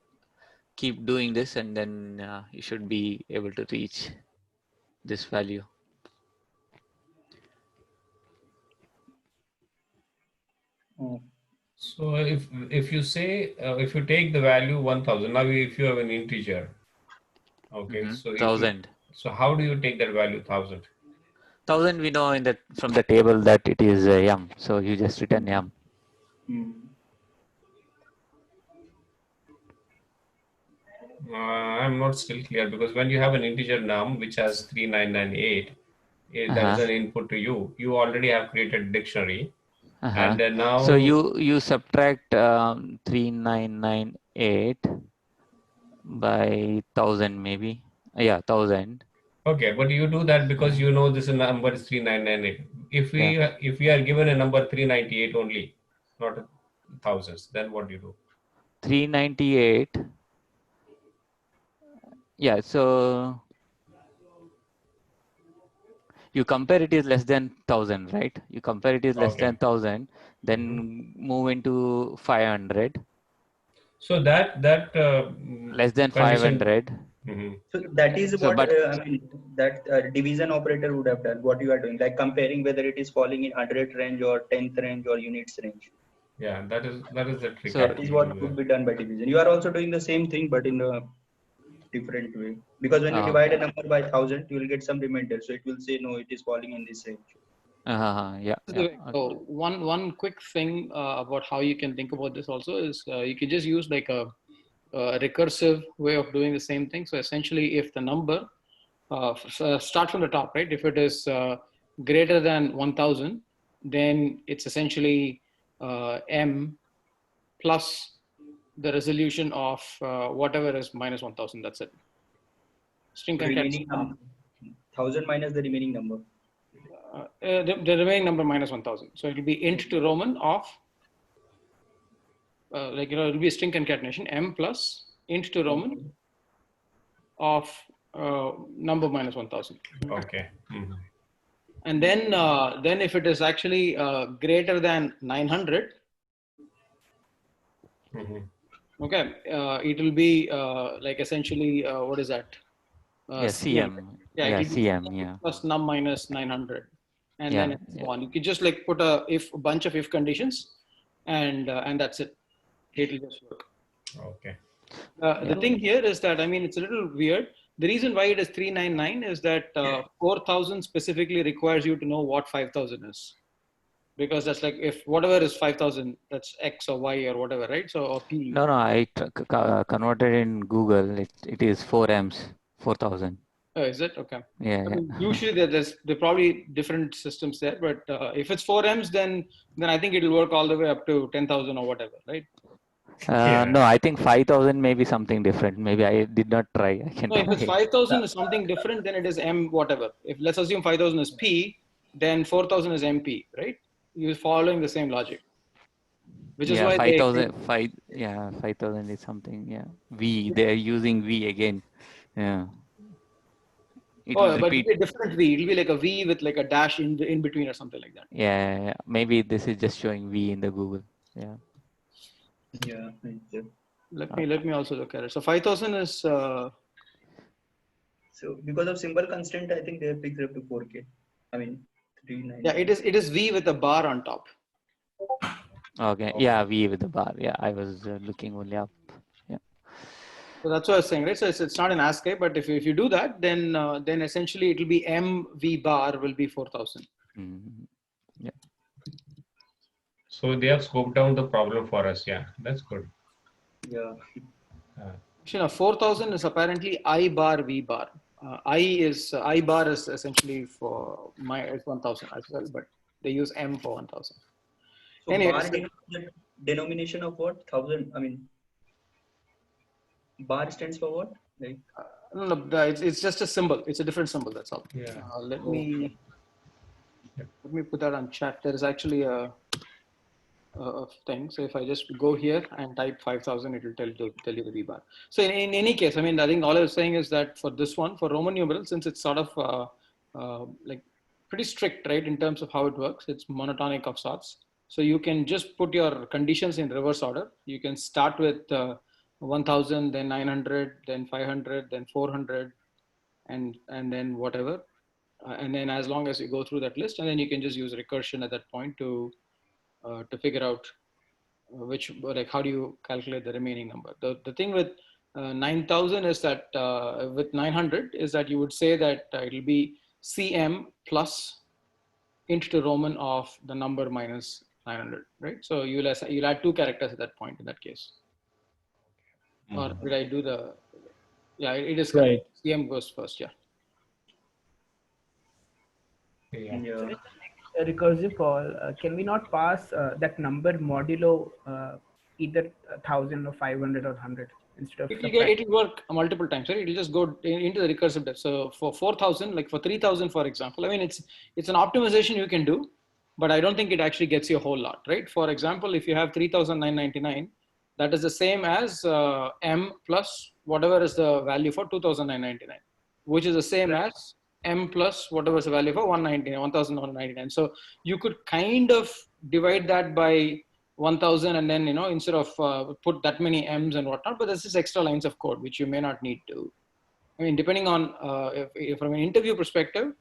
S3: keep doing this, and then you should be able to reach this value.
S2: So if you say if you take the value 1,000, now if you have an integer, okay, so
S3: 1000
S2: how do you take that value 1,000?
S3: 1000 we know from the table that it is m, so you just return m.
S2: I'm not still clear, because when you have an integer num which has 3998, that is an input to you. You already have created dictionary, and then
S3: So
S2: now.
S3: you subtract 3998 by 1000, maybe. Yeah, 1000.
S2: Okay, but you do that because you know this number is 3998.
S3: Yeah,
S2: If we are given a number 398 only, not thousands, then what do you do?
S3: 398. Yeah, so you compare it is less than 1000, right? You compare it is less
S2: Okay.
S3: than 1000, then move into 500.
S2: So that
S3: Less than
S2: condition,
S3: 500.
S1: So that is
S3: So,
S1: what
S3: but
S1: I mean. That division operator would have done. What you are doing, like comparing whether it is falling in 100th range or 10th range or units range.
S2: Yeah, that is the trick.
S3: So-
S1: That is what could be done by division. You are also doing the same thing, but in a different way. Because when you divide a number by 1000, you will get some remainder. So it will say no, it is falling in this range.
S3: yeah.
S10: So one quick thing about how you can think about this also is you can just use like a recursive way of doing the same thing. So essentially, if the number start from the top, right? If it is greater than 1000, then it's essentially m plus the resolution of whatever is minus 1000. That's it. String
S1: Remaining
S10: concatenation.
S1: 1000 minus the remaining number.
S10: The remaining number minus 1000. So it will be int to Roman of it will be a string concatenation m plus int to Roman of number minus 1000.
S2: Okay.
S10: And then if it is actually greater than 900, okay, it will be like essentially what is that?
S3: CM.
S10: Yeah,
S3: CM. Yeah.
S10: Plus num minus 900, and
S3: Yeah,
S10: then it's one. You could just like put a bunch of if conditions, and that's it. It will just work.
S2: Okay.
S10: The thing here is that, I mean, it's a little weird. The reason why it is 399 is that 4000 specifically requires you to know what 5000 is. Because that's like, if whatever is 5000, that's X or Y or whatever, right? So, or P.
S3: No, I converted in Google. It is 4Ms, 4000.
S10: Oh, is it? Okay.
S3: Yeah.
S10: I mean, usually there are probably different systems there, but if it's 4Ms, then I think it will work all the way up to 10,000 or whatever, right?
S3: No, I think 5000 may be something different. Maybe I did not try. I can
S10: No, if it's
S3: try.
S10: 5000 is something different, then it is M whatever. If let's assume 5000 is P, then 4000 is MP, right? You're following the same logic. Which is why
S3: 5000 5000 is something. Yeah. V. They are using V again. Yeah. It will
S10: but
S3: repeat.
S10: it'll be a different V. It'll be like a V with like a dash in between or something like that.
S3: Yeah. Maybe this is just showing V in the Google. Yeah.
S1: Yeah.
S10: Let me also look at it. So 5000 is.
S1: So because of symbol constraint, I think they have picked it up to 4K. I mean, 399.
S10: Yeah, it is V with a bar on top.
S3: Okay. Yeah, V with the bar. Yeah, I was looking only up. Yeah.
S10: So that's what I was saying, right? So it's not an ASCII, but if you do that, then essentially it will be M V bar will be 4000.
S3: Yeah.
S2: So they have scoped down the problem for us. Yeah, that's good.
S1: Yeah.
S10: Actually, 4000 is apparently I bar V bar. I bar is essentially for it's 1000 as well, but they use M for 1000.
S1: So
S10: Anyway,
S1: bar denomination of what? 1000. I mean, bar stands for what? Like.
S10: No, it's just a symbol. It's a different symbol. That's all.
S2: Yeah.
S10: Let me put that on chat. There is actually a thing. So if I just go here and type 5000, it will tell you the V bar. So in any case, I mean, I think all I was saying is that for this one, for Roman numerals, since it's sort of like pretty strict, right, in terms of how it works, it's monotonic of sorts. So you can just put your conditions in reverse order. You can start with 1000, then 900, then 500, then 400, and then whatever. And then as long as you go through that list, and then you can just use recursion at that point to figure out how do you calculate the remaining number. The thing with 9000 is that with 900 is that you would say that it will be CM plus int to Roman of the number minus 900, right? So you'll add 2 characters at that point in that case. Or did I do the? Yeah, it is
S6: right.
S10: CM goes first. Yeah.
S1: Yeah.
S5: A recursive call, can we not pass that number modulo either 1000 or 500 or 100 instead of?
S10: It will work multiple times, right? It will just go into the recursive depth. So for 4000, like for 3000, for example, I mean, it's an optimization you can do, but I don't think it actually gets you a whole lot, right? For example, if you have 3999, that is the same as M plus whatever is the value for 2999, which is the same as M plus whatever is the value for 1199. So you could kind of divide that by 1000 and then, instead of put that many M's and whatnot, but this is extra lines of code, which you may not need to. I mean, depending on if from an interview perspective,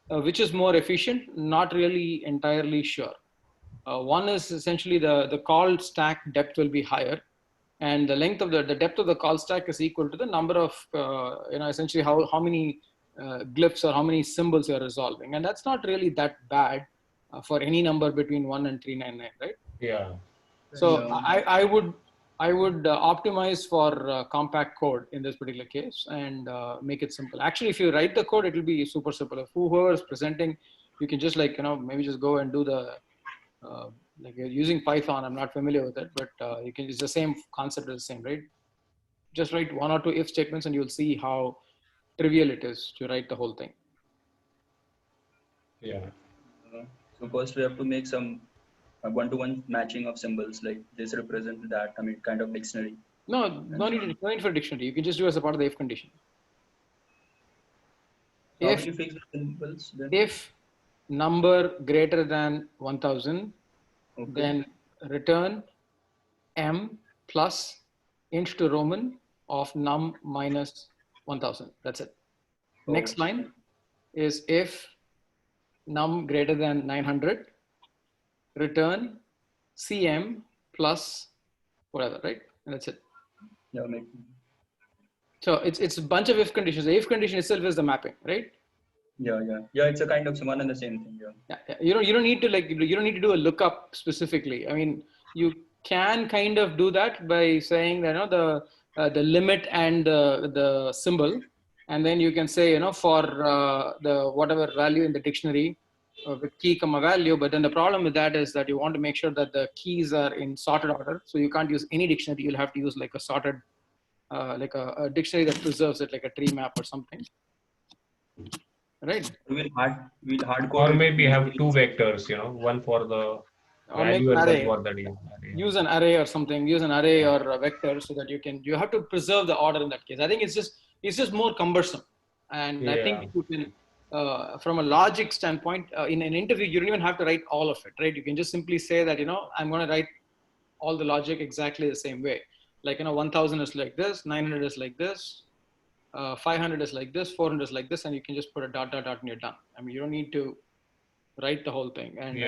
S10: which is more efficient, not really entirely sure. One is essentially the call stack depth will be higher, and the length of the depth of the call stack is equal to the number of essentially how many glyphs or how many symbols you're resolving, and that's not really that bad for any number between 1 and 399, right?
S2: Yeah.
S10: So I would optimize for compact code in this particular case and make it simple. Actually, if you write the code, it will be super simple. If whoever is presenting, you can just maybe just go and do the like you're using Python. I'm not familiar with it, but you can. It's the same concept is the same, right? Just write 1 or 2 if statements, and you'll see how trivial it is to write the whole thing.
S2: Yeah.
S1: So first we have to make some one-to-one matching of symbols, like this represents that. I mean, kind of dictionary.
S10: No need for a dictionary. You can just do as a part of the if condition.
S1: So how will you fix the symbols then?
S10: If number greater than 1000,
S1: Okay.
S10: then return m plus int to Roman of num minus 1000. That's it. Next line is if num greater than 900, return cm plus whatever, right? And that's it.
S1: Yeah,
S10: so it's a bunch of if conditions. The if condition itself is the mapping, right?
S1: Yeah. It's a kind of one and the same thing.
S10: Yeah. You don't need to do a lookup specifically. I mean, you can kind of do that by saying that the limit and the symbol, and then you can say for the whatever value in the dictionary with key comma value. But then the problem with that is that you want to make sure that the keys are in sorted order. So you can't use any dictionary. You'll have to use like a sorted, like a dictionary that preserves it, like a tree map or something. Right.
S1: We'll hard code.
S2: Or maybe have 2 vectors, one for the value and one for the array.
S10: Use an array or something. Use an array or a vector so that you have to preserve the order in that case. I think it's just more cumbersome, and I think you can, from a logic standpoint, in an interview you don't even have to write all of it, right? You can just simply say that I'm going to write all the logic exactly the same way. Like 1000 is like this, 900 is like this. 500 is like this, 400 is like this, and you can just put a dot and you're done. I mean, you don't need to write the whole thing, and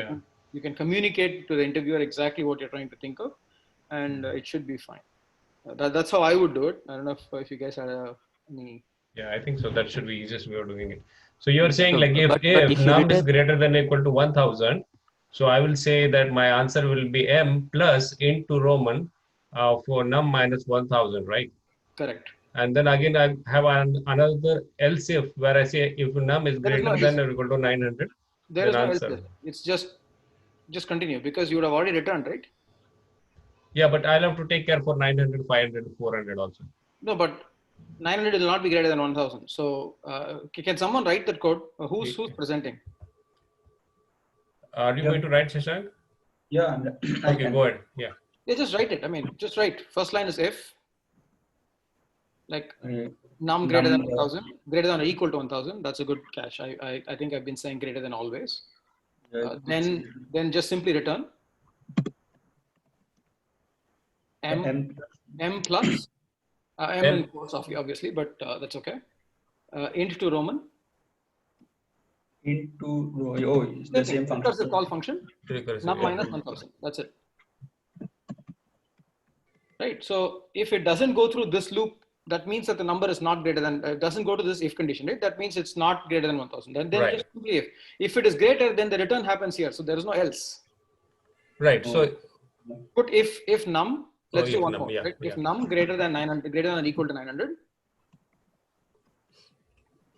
S10: you can communicate to the interviewer exactly what you're trying to think of, and it should be fine. That's how I would do it. I don't know if you guys had any.
S2: Yeah, I think so. That should be easiest way of doing it. So you're saying like if num is greater than or equal to 1000, so I will say that my answer will be m plus into Roman for num minus 1000, right?
S10: Correct.
S2: And then again, I have another else if where I say if num is greater than or equal to 900.
S10: There is no else if. It's just continue because you would have already returned, right?
S2: Yeah, but I'll have to take care for 900, 500, 400 also.
S10: No, but 900 will not be greater than 1000. So can someone write that code? Who's presenting?
S2: Are you going to write, Shashank?
S1: Yeah.
S2: Okay, go ahead. Yeah.
S10: Just write it. I mean, just write. First line is if. Like num greater than 1000, greater than or equal to 1000. That's a good catch. I think I've been saying greater than always. Then just simply return m plus m in quotes obviously, but that's okay. Int to Roman.
S1: It's the same function.
S10: That's the call function. Num minus 1000. That's it. Right. So if it doesn't go through this loop, that means that the number is not greater than, doesn't go to this if condition, right? That means it's not greater than 1000. Then just simply if it is greater, then the return happens here. So there is no else.
S2: Right. So
S10: put if num, let's do one more. Right? If num greater than 900, greater than or equal to 900,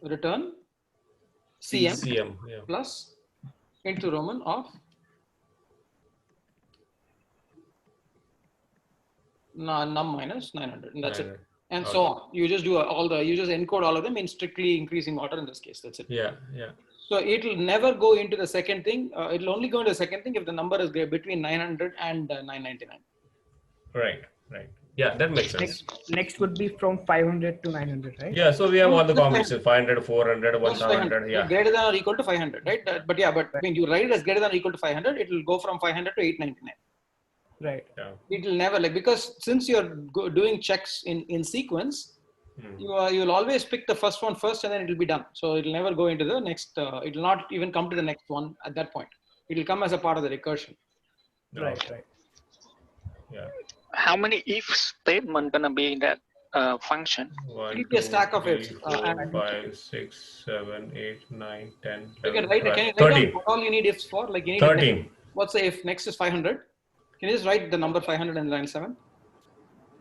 S10: return cm plus into Roman of num minus 900, and that's it. And so on. You just do you just encode all of them in strictly increasing order in this case. That's it.
S2: Yeah.
S10: So it will never go into the second thing. It will only go into the second thing if the number is between 900 and 999.
S2: Right. Yeah, that makes sense.
S5: Next would be from 500 to 900, right?
S2: Yeah, so we have all the combinations, 500, 400, 1000, yeah.
S10: Greater than or equal to 500, right? But when you write it as greater than or equal to 500, it will go from 500 to 899.
S5: Right.
S2: Yeah.
S10: It will never, because since you're doing checks in sequence, you will always pick the first one first, and then it will be done. So it will never go into the next. It will not even come to the next one at that point. It will come as a part of the recursion.
S5: Right.
S2: Yeah.
S9: How many if statement gonna be in that function?
S2: One,
S10: It will be a
S2: two,
S10: stack of
S2: three,
S10: ifs.
S2: 4, 5, 6, 7, 8, 9, 10,
S10: You can
S2: 11,
S10: write.
S2: 12,
S10: Can you write down
S2: 13.
S10: what all you need ifs for? Like you need
S2: 13.
S10: What's the if next is 500? Can you just write the number 500 in line 7?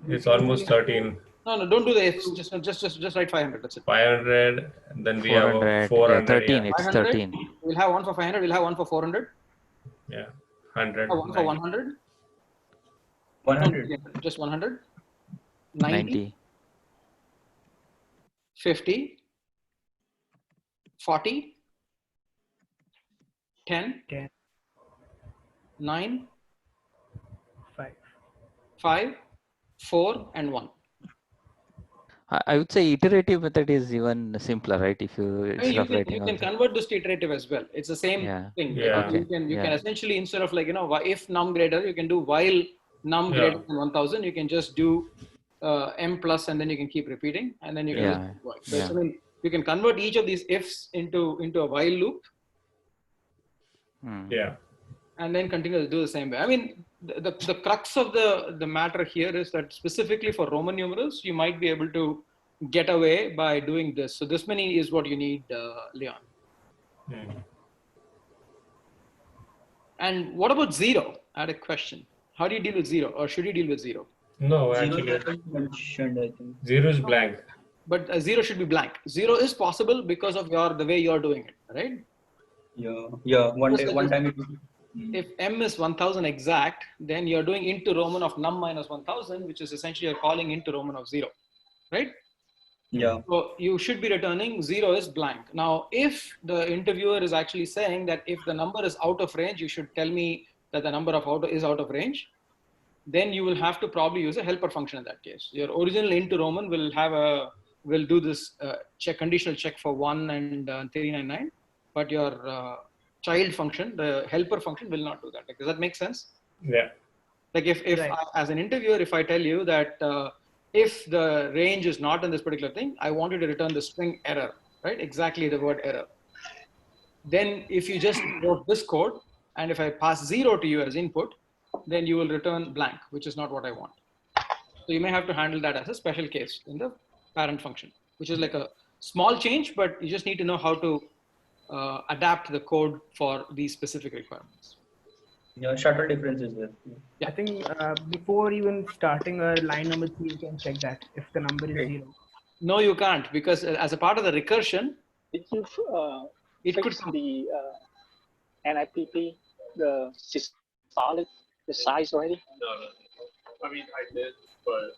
S2: It's almost 13.
S10: No, don't do the ifs. Just write 500. That's it.
S2: 500. And then we have a
S3: 400.
S2: 400.
S3: Yeah, 13.
S2: Yeah.
S3: It's
S10: 500.
S3: 13.
S10: We'll have one for 500. We'll have one for 400.
S2: Yeah. 100.
S10: One for
S2: 90.
S10: 100.
S1: 100.
S10: Just 100. 90. 50. 40. 10.
S5: 10.
S10: 9.
S5: 5.
S10: 5. 4 and 1.
S3: I would say iterative method is even simpler, right? If you
S10: I mean,
S3: instead of writing
S10: you can
S3: also.
S10: convert this to iterative as well. It's the same thing.
S2: Yeah.
S10: Like you can essentially, instead of like, if num greater, you can do while num greater than 1000, you can just do m plus, and then you can keep repeating, and then you can just do while. So I mean, you can convert each of these ifs into a while loop.
S2: Yeah.
S10: And then continue to do the same way. I mean, the crux of the matter here is that specifically for Roman numerals, you might be able to get away by doing this. So this many is what you need, Leon. And what about 0? I had a question. How do you deal with 0, or should you deal with 0?
S2: No,
S1: Zero
S2: actually,
S1: is mentioned, I think.
S2: 0 is blank.
S10: But 0 should be blank. 0 is possible because of the way you're doing it, right?
S1: Yeah. One time it
S10: if m is 1000 exact, then you're doing into Roman of num minus 1000, which is essentially you're calling into Roman of 0, right?
S1: Yeah.
S10: So you should be returning 0 is blank. Now, if the interviewer is actually saying that if the number is out of range, you should tell me that the number of is out of range, then you will have to probably use a helper function in that case. Your original into Roman will do this conditional check for 1 and 399, but your child function, the helper function, will not do that. Like, does that make sense?
S2: Yeah.
S10: Like if as an interviewer, if I tell you that if the range is not in this particular thing, I want you to return the string error, right? Exactly the word error. Then if you just wrote this code, and if I pass 0 to you as input, then you will return blank, which is not what I want. So you may have to handle that as a special case in the parent function, which is like a small change, but you just need to know how to adapt the code for these specific requirements.
S1: Yeah, shuttle difference is there.
S5: I think before even starting a line number 3, you can check that if the number is 0.
S10: No, you can't, because as a part of the recursion,
S9: Did you
S10: it could
S9: fix the NIPP, the solid, the size already?
S11: No. I mean, I did, but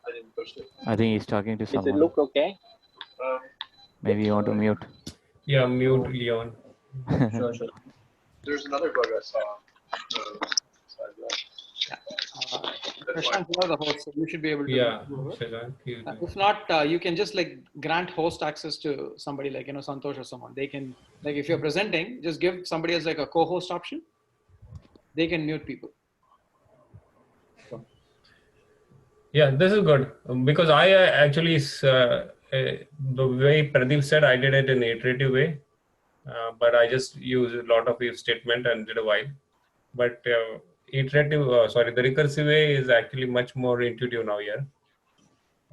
S11: I didn't push it.
S3: I think he's talking to someone.
S9: Does it look okay?
S3: Maybe you want to mute.
S2: Yeah, mute Leon.
S1: Sure.
S11: There's another bug I saw.
S10: Shashank, you are the host, so you should be able to.
S2: Yeah.
S10: do it.
S2: Shashank,
S10: If not, you can just like grant host access to somebody like Santosh or someone. They can, like, if you're presenting, just give somebody as like a co-host option. They can mute people.
S2: Yeah, this is good because I actually the way Pradeep said, I did it in an iterative way, but I just used a lot of if statement and did a while. But the recursive way is actually much more intuitive now. Yeah,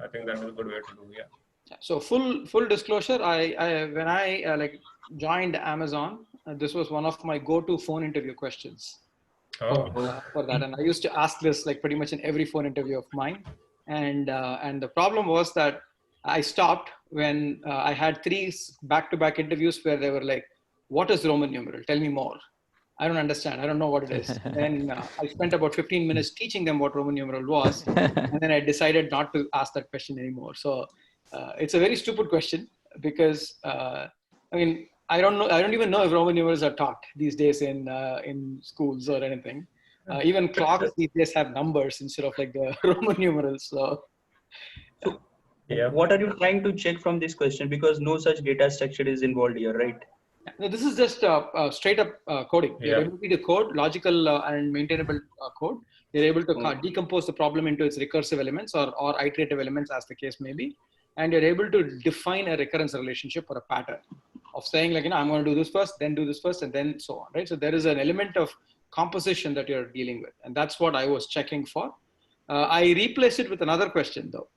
S2: I think that's a good way to do. Yeah.
S10: So full disclosure, when I like joined Amazon, this was one of my go-to phone interview questions. For that, and I used to ask this like pretty much in every phone interview of mine, and the problem was that I stopped when I had 3 back-to-back interviews where they were like, "What is Roman numeral? Tell me more. I don't understand. I don't know what it is." And I spent about 15 minutes teaching them what Roman numeral was, and then I decided not to ask that question anymore. So it's a very stupid question because I mean, I don't even know if Roman numerals are taught these days in schools or anything. Even clocks these days have numbers instead of like the Roman numerals. So
S1: yeah. What are you trying to check from this question? Because no such data structure is involved here, right?
S10: No, this is just straight up coding. Your ability to code logical and maintainable code. You're able to decompose the problem into its recursive elements or iterative elements as the case may be. And you're able to define a recurrence relationship or a pattern of saying like, I'm going to do this first, then do this first, and then so on, right? So there is an element of composition that you're dealing with. And that's what I was checking for. I replaced it with another question though,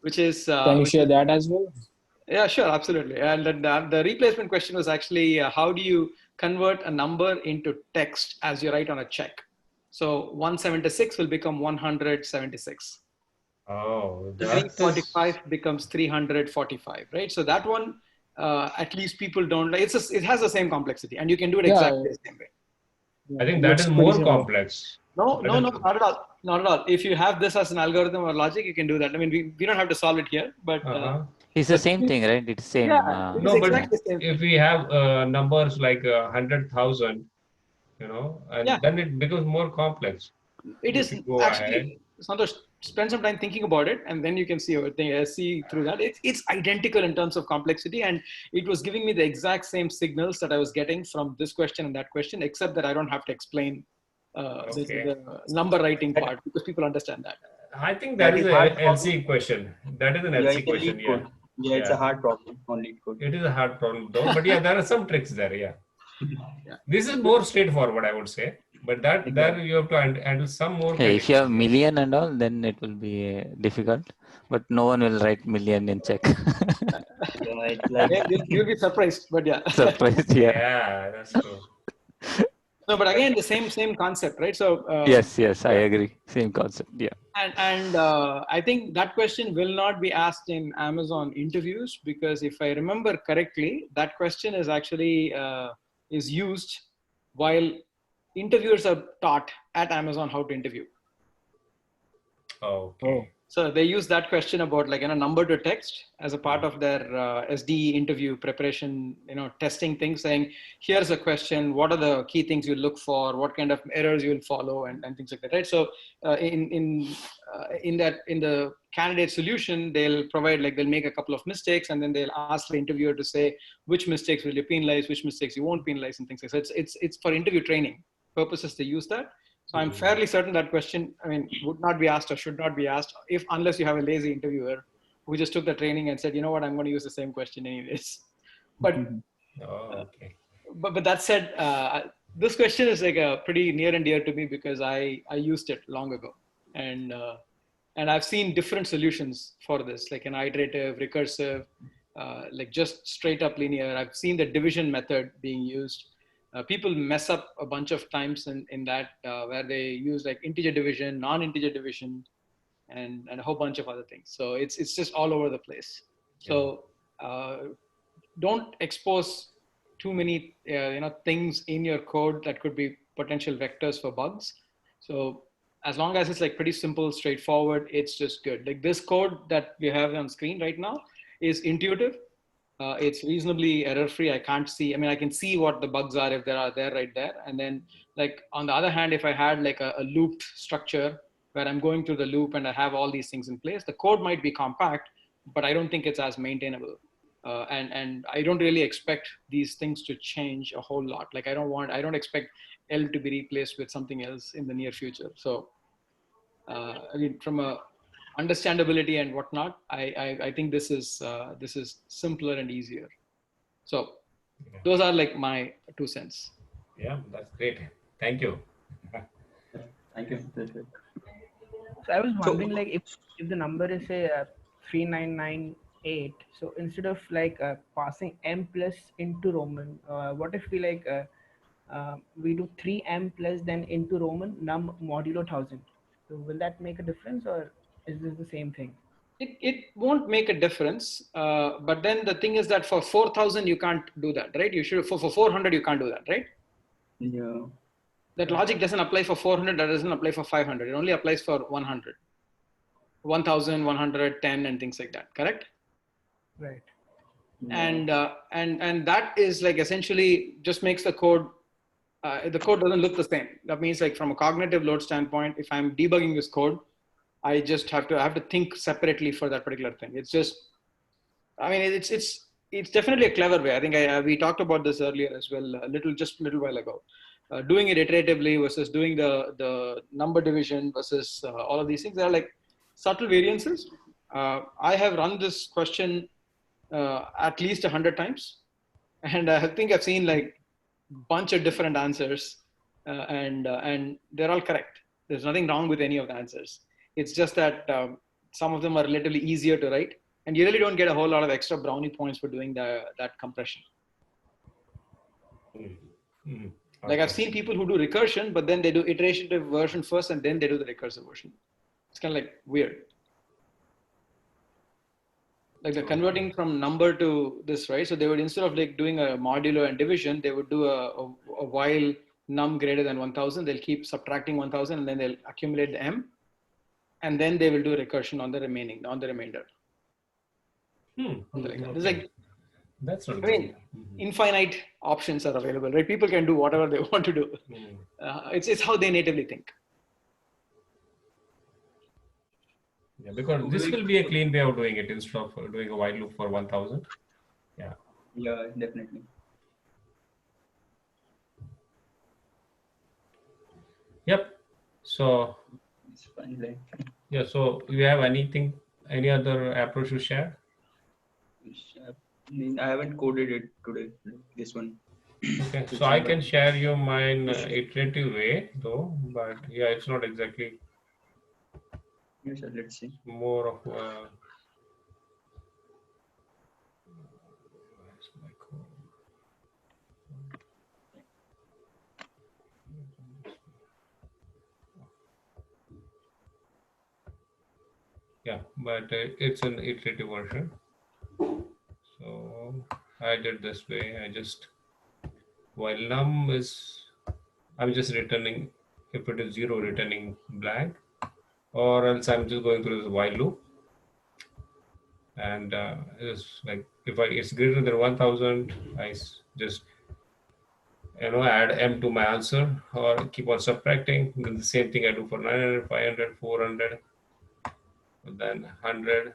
S10: which is...
S6: Can you share that as well?
S10: Yeah, sure, absolutely. And the replacement question was actually, how do you convert a number into text as you write on a check? So 176 will become 176.
S2: Oh,
S10: 345 becomes 345, right? So that one, at least people don't like. It has the same complexity, and you can do it exactly the same way.
S2: I think that is more complex.
S10: No, not at all. Not at all. If you have this as an algorithm or logic, you can do that. I mean, we don't have to solve it here, but
S3: it's the same thing, right? It's same.
S10: Yeah, it's
S2: no,
S10: exactly
S2: but
S10: the same
S2: if we have numbers like 100,000, and then it becomes more complex.
S10: It is actually, Santosh, spend some time thinking about it, and then you can see everything. See through that. It's identical in terms of complexity, and it was giving me the exact same signals that I was getting from this question and that question, except that I don't have to explain the number writing part because people understand that.
S2: I think that is an LC question. That is an LC question.
S1: Yeah, it's a hard problem on lead code.
S2: It is a hard problem though, but yeah, there are some tricks there. Yeah. This is more straightforward, I would say. But there you have to handle some more.
S3: If you have million and all, then it will be difficult. But no one will write million in check.
S10: You'll be surprised, but yeah.
S3: Surprised, yeah.
S2: Yeah, that's true.
S10: No, but again, the same concept, right? So
S3: yes, I agree. Same concept, yeah.
S10: And I think that question will not be asked in Amazon interviews because if I remember correctly, that question is actually is used while interviewers are taught at Amazon how to interview.
S2: Okay.
S10: So they use that question about like number to text as a part of their SDE interview preparation, testing things, saying here's a question, what are the key things you look for, what kind of errors you will follow, and things like that, right? So in the candidate solution, they'll provide they'll make a couple of mistakes, and then they'll ask the interviewer to say which mistakes will you penalize, which mistakes you won't penalize, and things like that. So it's for interview training purposes to use that. So I'm fairly certain that question, would not be asked or should not be asked unless you have a lazy interviewer who just took the training and said, you know what, I'm going to use the same question anyways. But, but that said, this question is like a pretty near and dear to me because I used it long ago. And I've seen different solutions for this, like an iterative, recursive, like just straight up linear. I've seen the division method being used. People mess up a bunch of times in that where they use like integer division, non-integer division, and a whole bunch of other things. So it's just all over the place. So don't expose too many things in your code that could be potential vectors for bugs. So as long as it's like pretty simple, straightforward, it's just good. Like this code that we have on screen right now is intuitive. It's reasonably error-free. I can't see, I can see what the bugs are if they are there right there. And then like on the other hand, if I had like a looped structure where I'm going through the loop and I have all these things in place, the code might be compact, but I don't think it's as maintainable. And I don't really expect these things to change a whole lot. Like I don't expect L to be replaced with something else in the near future. So from a understandability and whatnot, I think this is simpler and easier. So those are like my 2 cents.
S2: Yeah, that's great. Thank you.
S1: Thank you.
S5: So I was wondering, like, if the number is say 3998, so instead of like passing m plus into Roman, what if we like we do 3m plus then into Roman num modulo 1000? So will that make a difference, or is this the same thing?
S10: It won't make a difference, but then the thing is that for 4000 you can't do that, right? You should for 400 you can't do that, right?
S1: Yeah.
S10: That logic doesn't apply for 400. That doesn't apply for 500. It only applies for 100, 1000, 110, and things like that. Correct?
S5: Right.
S10: Yeah. And that is like essentially just makes the code. The code doesn't look the same. That means like from a cognitive load standpoint, if I'm debugging this code, I just have to think separately for that particular thing. It's just, it's definitely a clever way. I think we talked about this earlier as well, just a little while ago. doing it iteratively versus doing the number division versus all of these things. There are like subtle variances. I have run this question at least 100 times, and I think I've seen like bunch of different answers, and they're all correct. There's nothing wrong with any of the answers. It's just that some of them are relatively easier to write, and you really don't get a whole lot of extra brownie points for doing that compression.
S2: Mm-hmm.
S10: Like I've seen people who do recursion, but then they do iterative version first and then they do the recursive version. It's kind of like weird. Like they're converting from number to this, right? So they would, instead of like doing a modulo and division, they would do a while num greater than 1000. They'll keep subtracting 1000 and then they'll accumulate the m. And then they will do recursion on the remainder. It's like,
S2: that's not,
S10: I mean, infinite options are available, right? People can do whatever they want to do. It's how they natively think.
S2: Yeah, because this will be a clean way of doing it instead of doing a while loop for 1000. Yeah.
S1: Yeah, definitely.
S2: Yep. So,
S1: it's fine, right?
S2: Yeah. So, you have any other approach to share?
S1: I haven't coded it today. This one.
S2: Okay. So I can share you mine iterative way though, but yeah, it's not exactly.
S1: Yes, sir, let's see.
S2: More of yeah, but it's an iterative version. So I did this way. I just, while num is, I'm just returning, if it is 0, returning blank, or else I'm just going through this while loop. And it's like, if it's greater than 1000, I just, add m to my answer or keep on subtracting. Then the same thing I do for 900, 500, 400, then 100.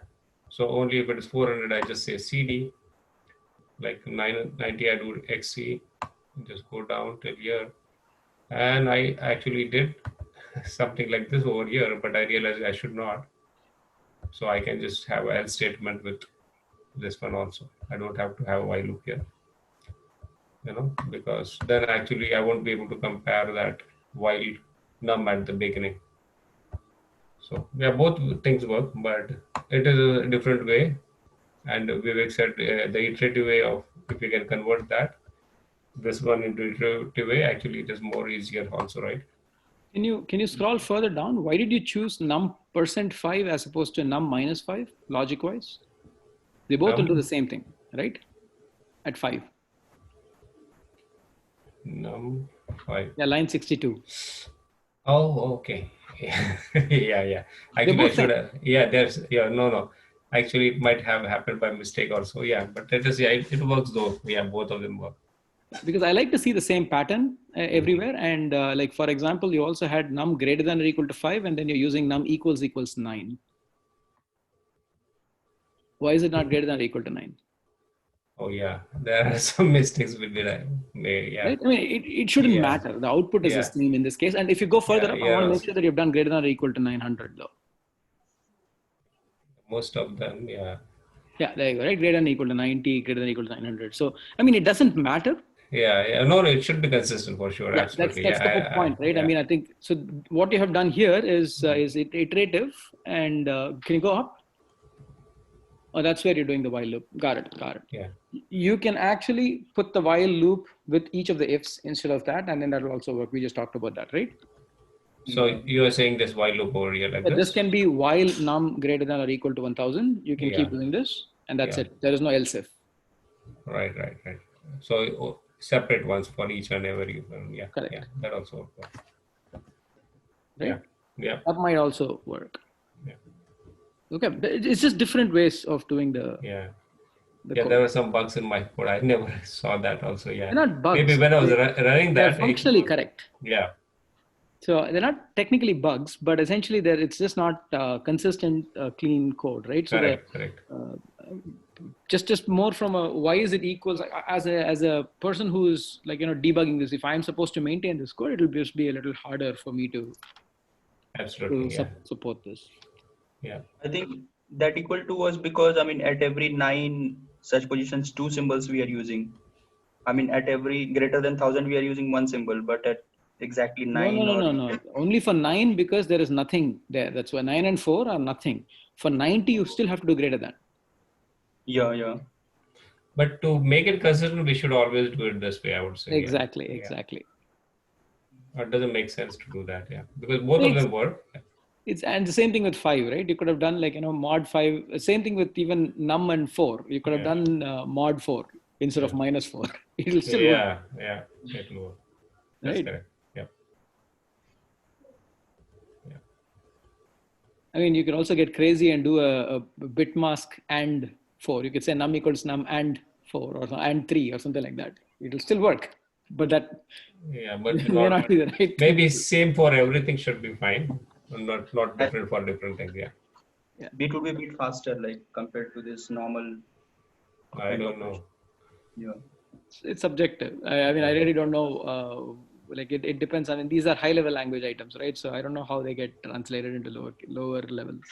S2: So only if it is 400, I just say CD. Like 990, I do XC. Just go down till here. And I actually did something like this over here, but I realized I should not. So I can just have an else statement with this one also. I don't have to have a while loop here. Because then actually I won't be able to compare that while num at the beginning. So yeah, both things work, but it is a different way. And Vivek said the iterative way of, if you can convert this one into iterative way, actually it is more easier also, right?
S10: Can you scroll further down? Why did you choose num %5 as opposed to num -5 logic wise? They both will do the same thing, right? At 5.
S2: Num 5.
S10: Yeah, line 62.
S2: Oh, okay. yeah. Actually, I should no. Actually, it might have happened by mistake also. Yeah, but it works though. Yeah, both of them work.
S10: Because I like to see the same pattern everywhere. And like, for example, you also had num greater than or equal to 5, and then you're using num equals 9. Why is it not greater than or equal to 9?
S2: Oh yeah, there are some mistakes we did. Yeah.
S10: Right? I mean, it shouldn't matter. The output is the same in this case. And if you go further up, I want to make sure that you've done greater than or equal to 900 though.
S2: Most of them, yeah.
S10: Yeah, there you go, right? Greater than or equal to 90, greater than or equal to 900. So, I mean, it doesn't matter.
S2: Yeah. No, it should be consistent for sure.
S10: Yeah,
S2: absolutely.
S10: That's the whole point, right?
S2: Yeah.
S10: I mean, I think, so what you have done here is iterative, and can you go up? Oh, that's where you're doing the while loop. Got it.
S2: Yeah.
S10: You can actually put the while loop with each of the ifs instead of that, and then that will also work. We just talked about that, right?
S2: So you are saying this while loop over here like this?
S10: This can be while num greater than or equal to 1000. You can keep doing this, and that's it. There is no else if.
S2: Right. So separate ones for each and every one. Yeah.
S10: Correct.
S2: Yeah, that also works.
S10: Right?
S2: Yeah.
S10: That might also work.
S2: Yeah.
S10: Okay, it's just different ways of doing the.
S2: Yeah, there were some bugs in my code. I never saw that also. Yeah.
S10: They're not bugs.
S2: Maybe when I was running that.
S10: They're functionally correct.
S2: Yeah.
S10: So they're not technically bugs, but essentially it's just not consistent, clean code, right? So
S2: correct.
S10: just more from a why is it equals as a person who is like debugging this. If I'm supposed to maintain this code, it'll just be a little harder for me to
S2: Absolutely, yeah.
S10: support this.
S2: Yeah.
S1: I think that equal to was because at every 9 such positions 2 symbols we are using. At every greater than 1000 we are using 1 symbol, but at exactly 9
S10: No. Only for 9 because there is nothing there. That's why 9 and 4 are nothing. For 90, you still have to do greater than.
S1: Yeah.
S2: But to make it consistent, we should always do it this way, I would say.
S10: Exactly.
S2: It doesn't make sense to do that, because both of them work.
S10: And the same thing with 5, right? You could have done mod 5. Same thing with even num and 4. You could have done mod 4 instead of minus 4. It'll still work.
S2: Yeah, it'll work. That's
S10: Right.
S2: correct.
S10: I mean, you can also get crazy and do a bit mask and 4. You could say num equals num and 4 or and 3 or something like that. It'll still work, but that
S2: but
S10: may not be the right.
S2: Maybe same for everything should be fine, not different for different things.
S1: Yeah. Bit would be a bit faster, like compared to this normal.
S2: I don't know.
S1: Yeah.
S10: It's subjective. I mean, I really don't know. It depends. I mean, these are high-level language items, right? So I don't know how they get translated into lower levels.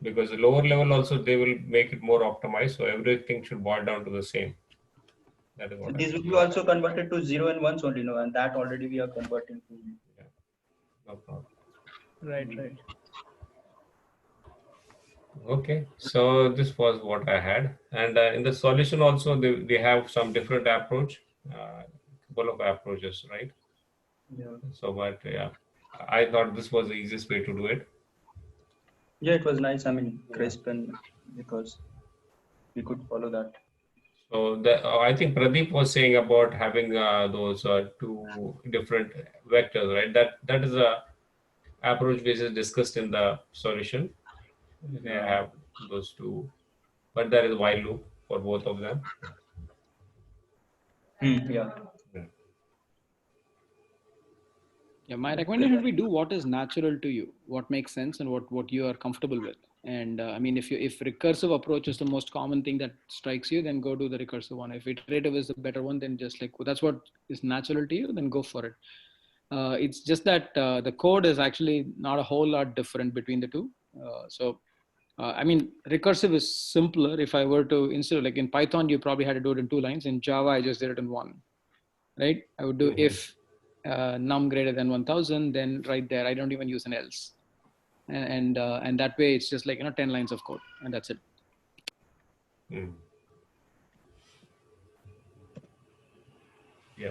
S2: Because the lower level also, they will make it more optimized. So everything should boil down to the same. That is what
S1: this will be also converted to 0 and 1s only, and that already we are converting to.
S2: No problem.
S10: Right.
S2: Okay, so this was what I had, and in the solution also they have some different approach, couple of approaches, right?
S1: Yeah.
S2: So, but I thought this was the easiest way to do it.
S1: Yeah, it was nice. I mean, crisp, and because we could follow that.
S2: So I think Pradeep was saying about having those 2 different vectors, right? That is a approach which is discussed in the solution. They have those 2, but there is while loop for both of them.
S1: Yeah.
S10: Yeah, my recommendation would be do what is natural to you, what makes sense, and what you are comfortable with. And I mean, if recursive approach is the most common thing that strikes you, then go do the recursive one. If iterative is the better one, then just that's what is natural to you, then go for it. It's just that the code is actually not a whole lot different between the 2. I mean, recursive is simpler. If I were to, instead of like in Python, you probably had to do it in 2 lines. In Java, I just did it in 1, right? I would do if num greater than 1000, then right there, I don't even use an else. And that way it's just like, 10 lines of code, and that's it.
S2: Yeah.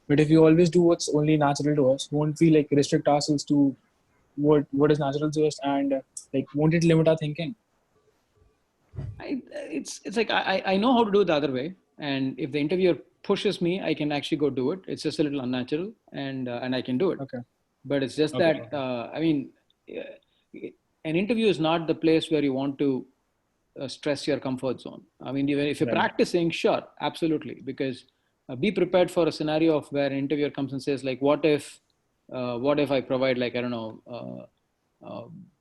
S6: But if you always do what's only natural to us, won't we like restrict ourselves to what is natural to us, and won't it limit our thinking?
S10: It's like I know how to do it the other way, and if the interviewer pushes me, I can actually go do it. It's just a little unnatural, and I can do it.
S6: Okay.
S10: But it's just that I mean, an interview is not the place where you want to stress your comfort zone. I mean, if you're practicing, sure, absolutely, because be prepared for a scenario of where an interviewer comes and says like, what if I provide like, I don't know,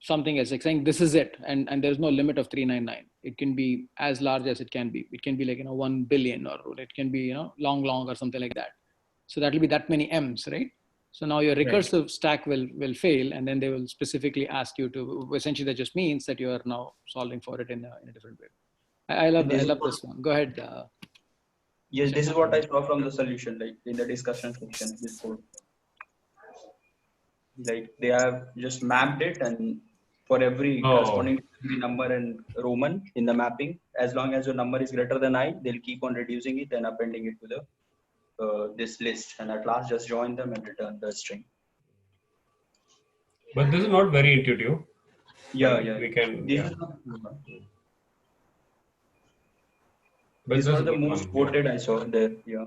S10: something as like saying this is it, and there's no limit of 399. It can be as large as it can be. It can be like 1 billion, or it can be long or something like that. So that will be that many M's, right? So now your recursive stack will fail, and then they will specifically ask you to. Essentially, that just means that you are now solving for it in a different way. I love this one. Go ahead.
S1: Yes, this is what I saw from the solution, like in the discussion section. This code, like they have just mapped it, and for every corresponding number and Roman in the mapping, as long as your number is greater than I, they'll keep on reducing it and appending it to the this list, and at last just join them and return the string.
S2: But this is not very intuitive.
S1: Yeah.
S2: We can.
S1: These are the most quoted I saw there.
S2: Yeah.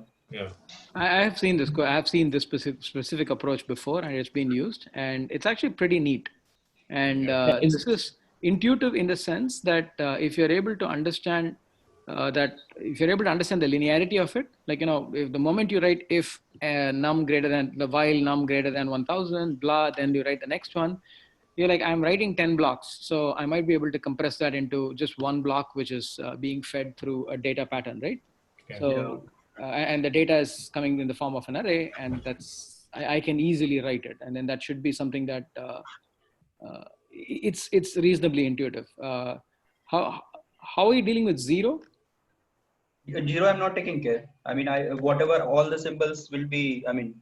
S10: I have seen this. I have seen this specific approach before, and it's been used, and it's actually pretty neat. And this is intuitive in the sense that if you're able to understand the linearity of it, like if the moment you write if num greater than the while num greater than 1000, blah, then you write the next one. you're like, I'm writing 10 blocks. So I might be able to compress that into just one block, which is being fed through a data pattern, right?
S2: Okay.
S10: So, and the data is coming in the form of an array, and that's, I can easily write it. And then that should be something that it's reasonably intuitive. How are you dealing with 0?
S1: 0, I'm not taking care. I mean, whatever all the symbols will be, I mean,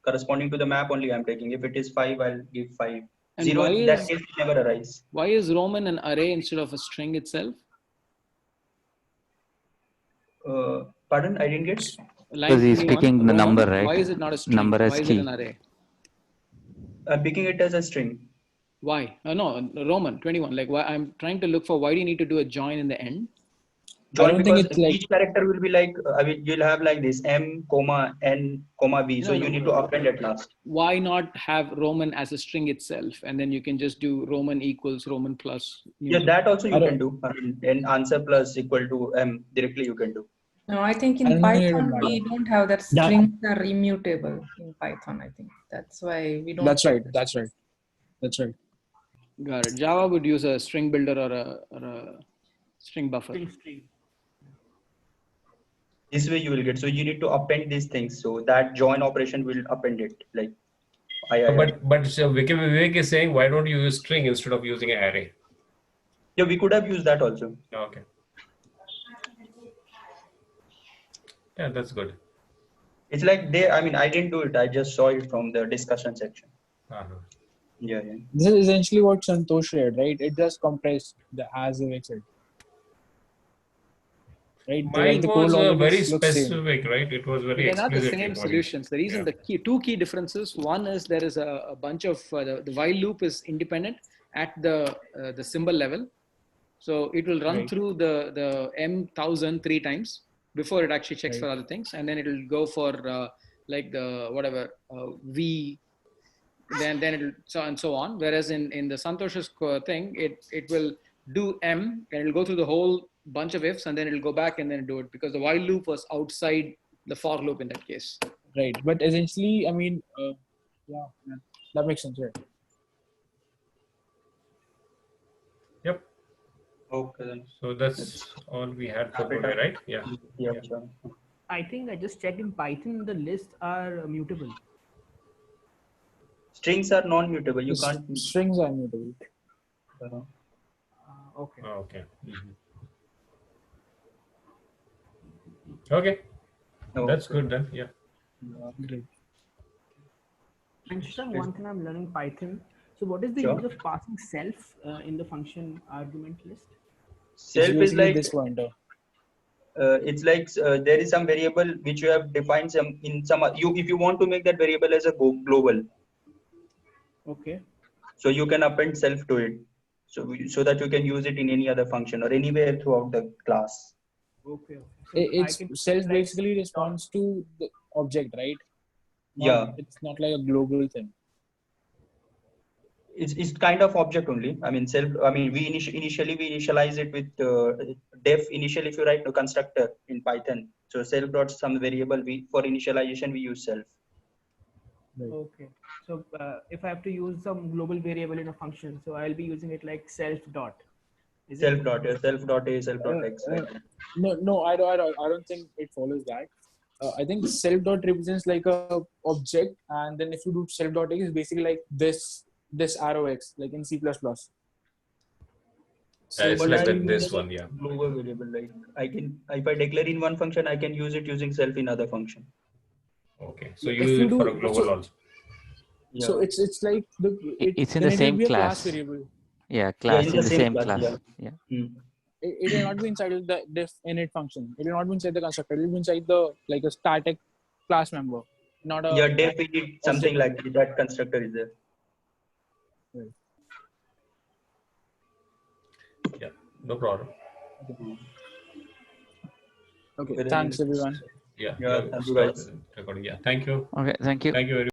S1: corresponding to the map only I'm taking. If it is 5, I'll give 5.
S10: And
S1: 0,
S10: why
S1: that
S10: is,
S1: case never arise.
S10: why is Roman an array instead of a string itself?
S1: Pardon, I didn't get.
S3: Because he's
S10: 21,
S3: picking the
S10: Roman,
S3: number, right?
S10: why is it not a string?
S3: Number as
S10: Why is
S3: key.
S10: it an array?
S1: I'm picking it as a string.
S10: Why? No, Roman 21. Like, why? I'm trying to look for why do you need to do a join in the end?
S1: Join because each character will be like, I mean, you'll have like this M, comma, N, comma, V. So you need to append at last.
S10: Why not have Roman as a string itself? And then you can just do Roman equals Roman plus.
S1: Yeah, that also you can do. I mean, N answer plus equal to M directly you can do.
S12: No, I think in Python we don't have that strings are immutable in Python. I think that's why we don't.
S6: That's right. That's right. That's right.
S10: Got it. Java would use a string builder or a string buffer.
S5: String.
S1: This way you will get. So you need to append these things. So that join operation will append it. Like,
S2: But so Vivek is saying, why don't you use string instead of using an array?
S1: Yeah, we could have used that also.
S2: Okay. Yeah, that's good.
S1: It's like I mean, I didn't do it. I just saw it from the discussion section. Yeah.
S6: This is essentially what Santosh read, right? It just compressed the as Vivek said. Right?
S2: Mine
S6: the
S2: was
S6: code
S2: very
S6: looks same.
S2: specific, right? It was very
S10: They're not the
S2: explicit.
S10: same solutions. The reason, two key differences. One is there is a bunch of the while loop is independent at the symbol level, so it will run through the M1000 3 times before it actually checks for other things, and then it will go for like the whatever V, then it'll so on. Whereas in the Santosh's thing, it will do M and it'll go through the whole bunch of ifs and then it'll go back and then do it, because the while loop was outside the for loop in that case.
S6: Right, but essentially, I mean, yeah, that makes sense, right?
S2: Yep.
S1: Okay, then.
S2: So that's all we had for today, right? Yeah.
S1: Yeah, sure.
S5: I think I just checked in Python, the lists are mutable.
S1: Strings are non-mutable. You can't.
S6: Strings are mutable.
S5: Okay.
S2: Okay. Okay. That's good then. Yeah.
S6: Great.
S5: And Shashank, one thing I'm learning Python. So what is the use of passing self in the function argument list?
S1: Self is like
S6: this pointer.
S1: It's like there is some variable which you have defined if you want to make that variable as a global.
S5: Okay.
S1: So you can append self to it. So that you can use it in any other function or anywhere throughout the class.
S5: Okay.
S6: So self basically responds to the object, right? It's not like a global thing.
S1: It's kind of object only. I mean, self. I mean, we initially we initialize it with def. Initially, if you write a constructor in Python, so self dot some variable. For initialization we use self.
S6: Right.
S5: Okay. So if I have to use some global variable in a function, so I'll be using it like self dot.
S1: Self dot A, self dot X.
S6: No, I don't think it follows that. I think self dot represents like a object, and then if you do self dot X, it's basically like this arrow X, like in C++.
S2: So it's like this one, yeah.
S1: Global variable, like I can, if I declare in one function, I can use it using self in other function.
S2: Okay, so you use it for a global also.
S1: Yeah.
S6: So it's like
S3: it's in the same class.
S6: Variable.
S3: Yeah, class in the same class. Yeah.
S6: It will not be inside the def init function. It will not be inside the constructor. It will be inside the like a static class member, not a
S1: def init, something like that constructor is there.
S6: Right.
S2: Yeah, no problem.
S6: Okay, thanks everyone.
S2: Yeah,
S1: thank you guys.
S2: recording. Yeah, thank you.
S3: Okay, thank you.
S2: Thank you very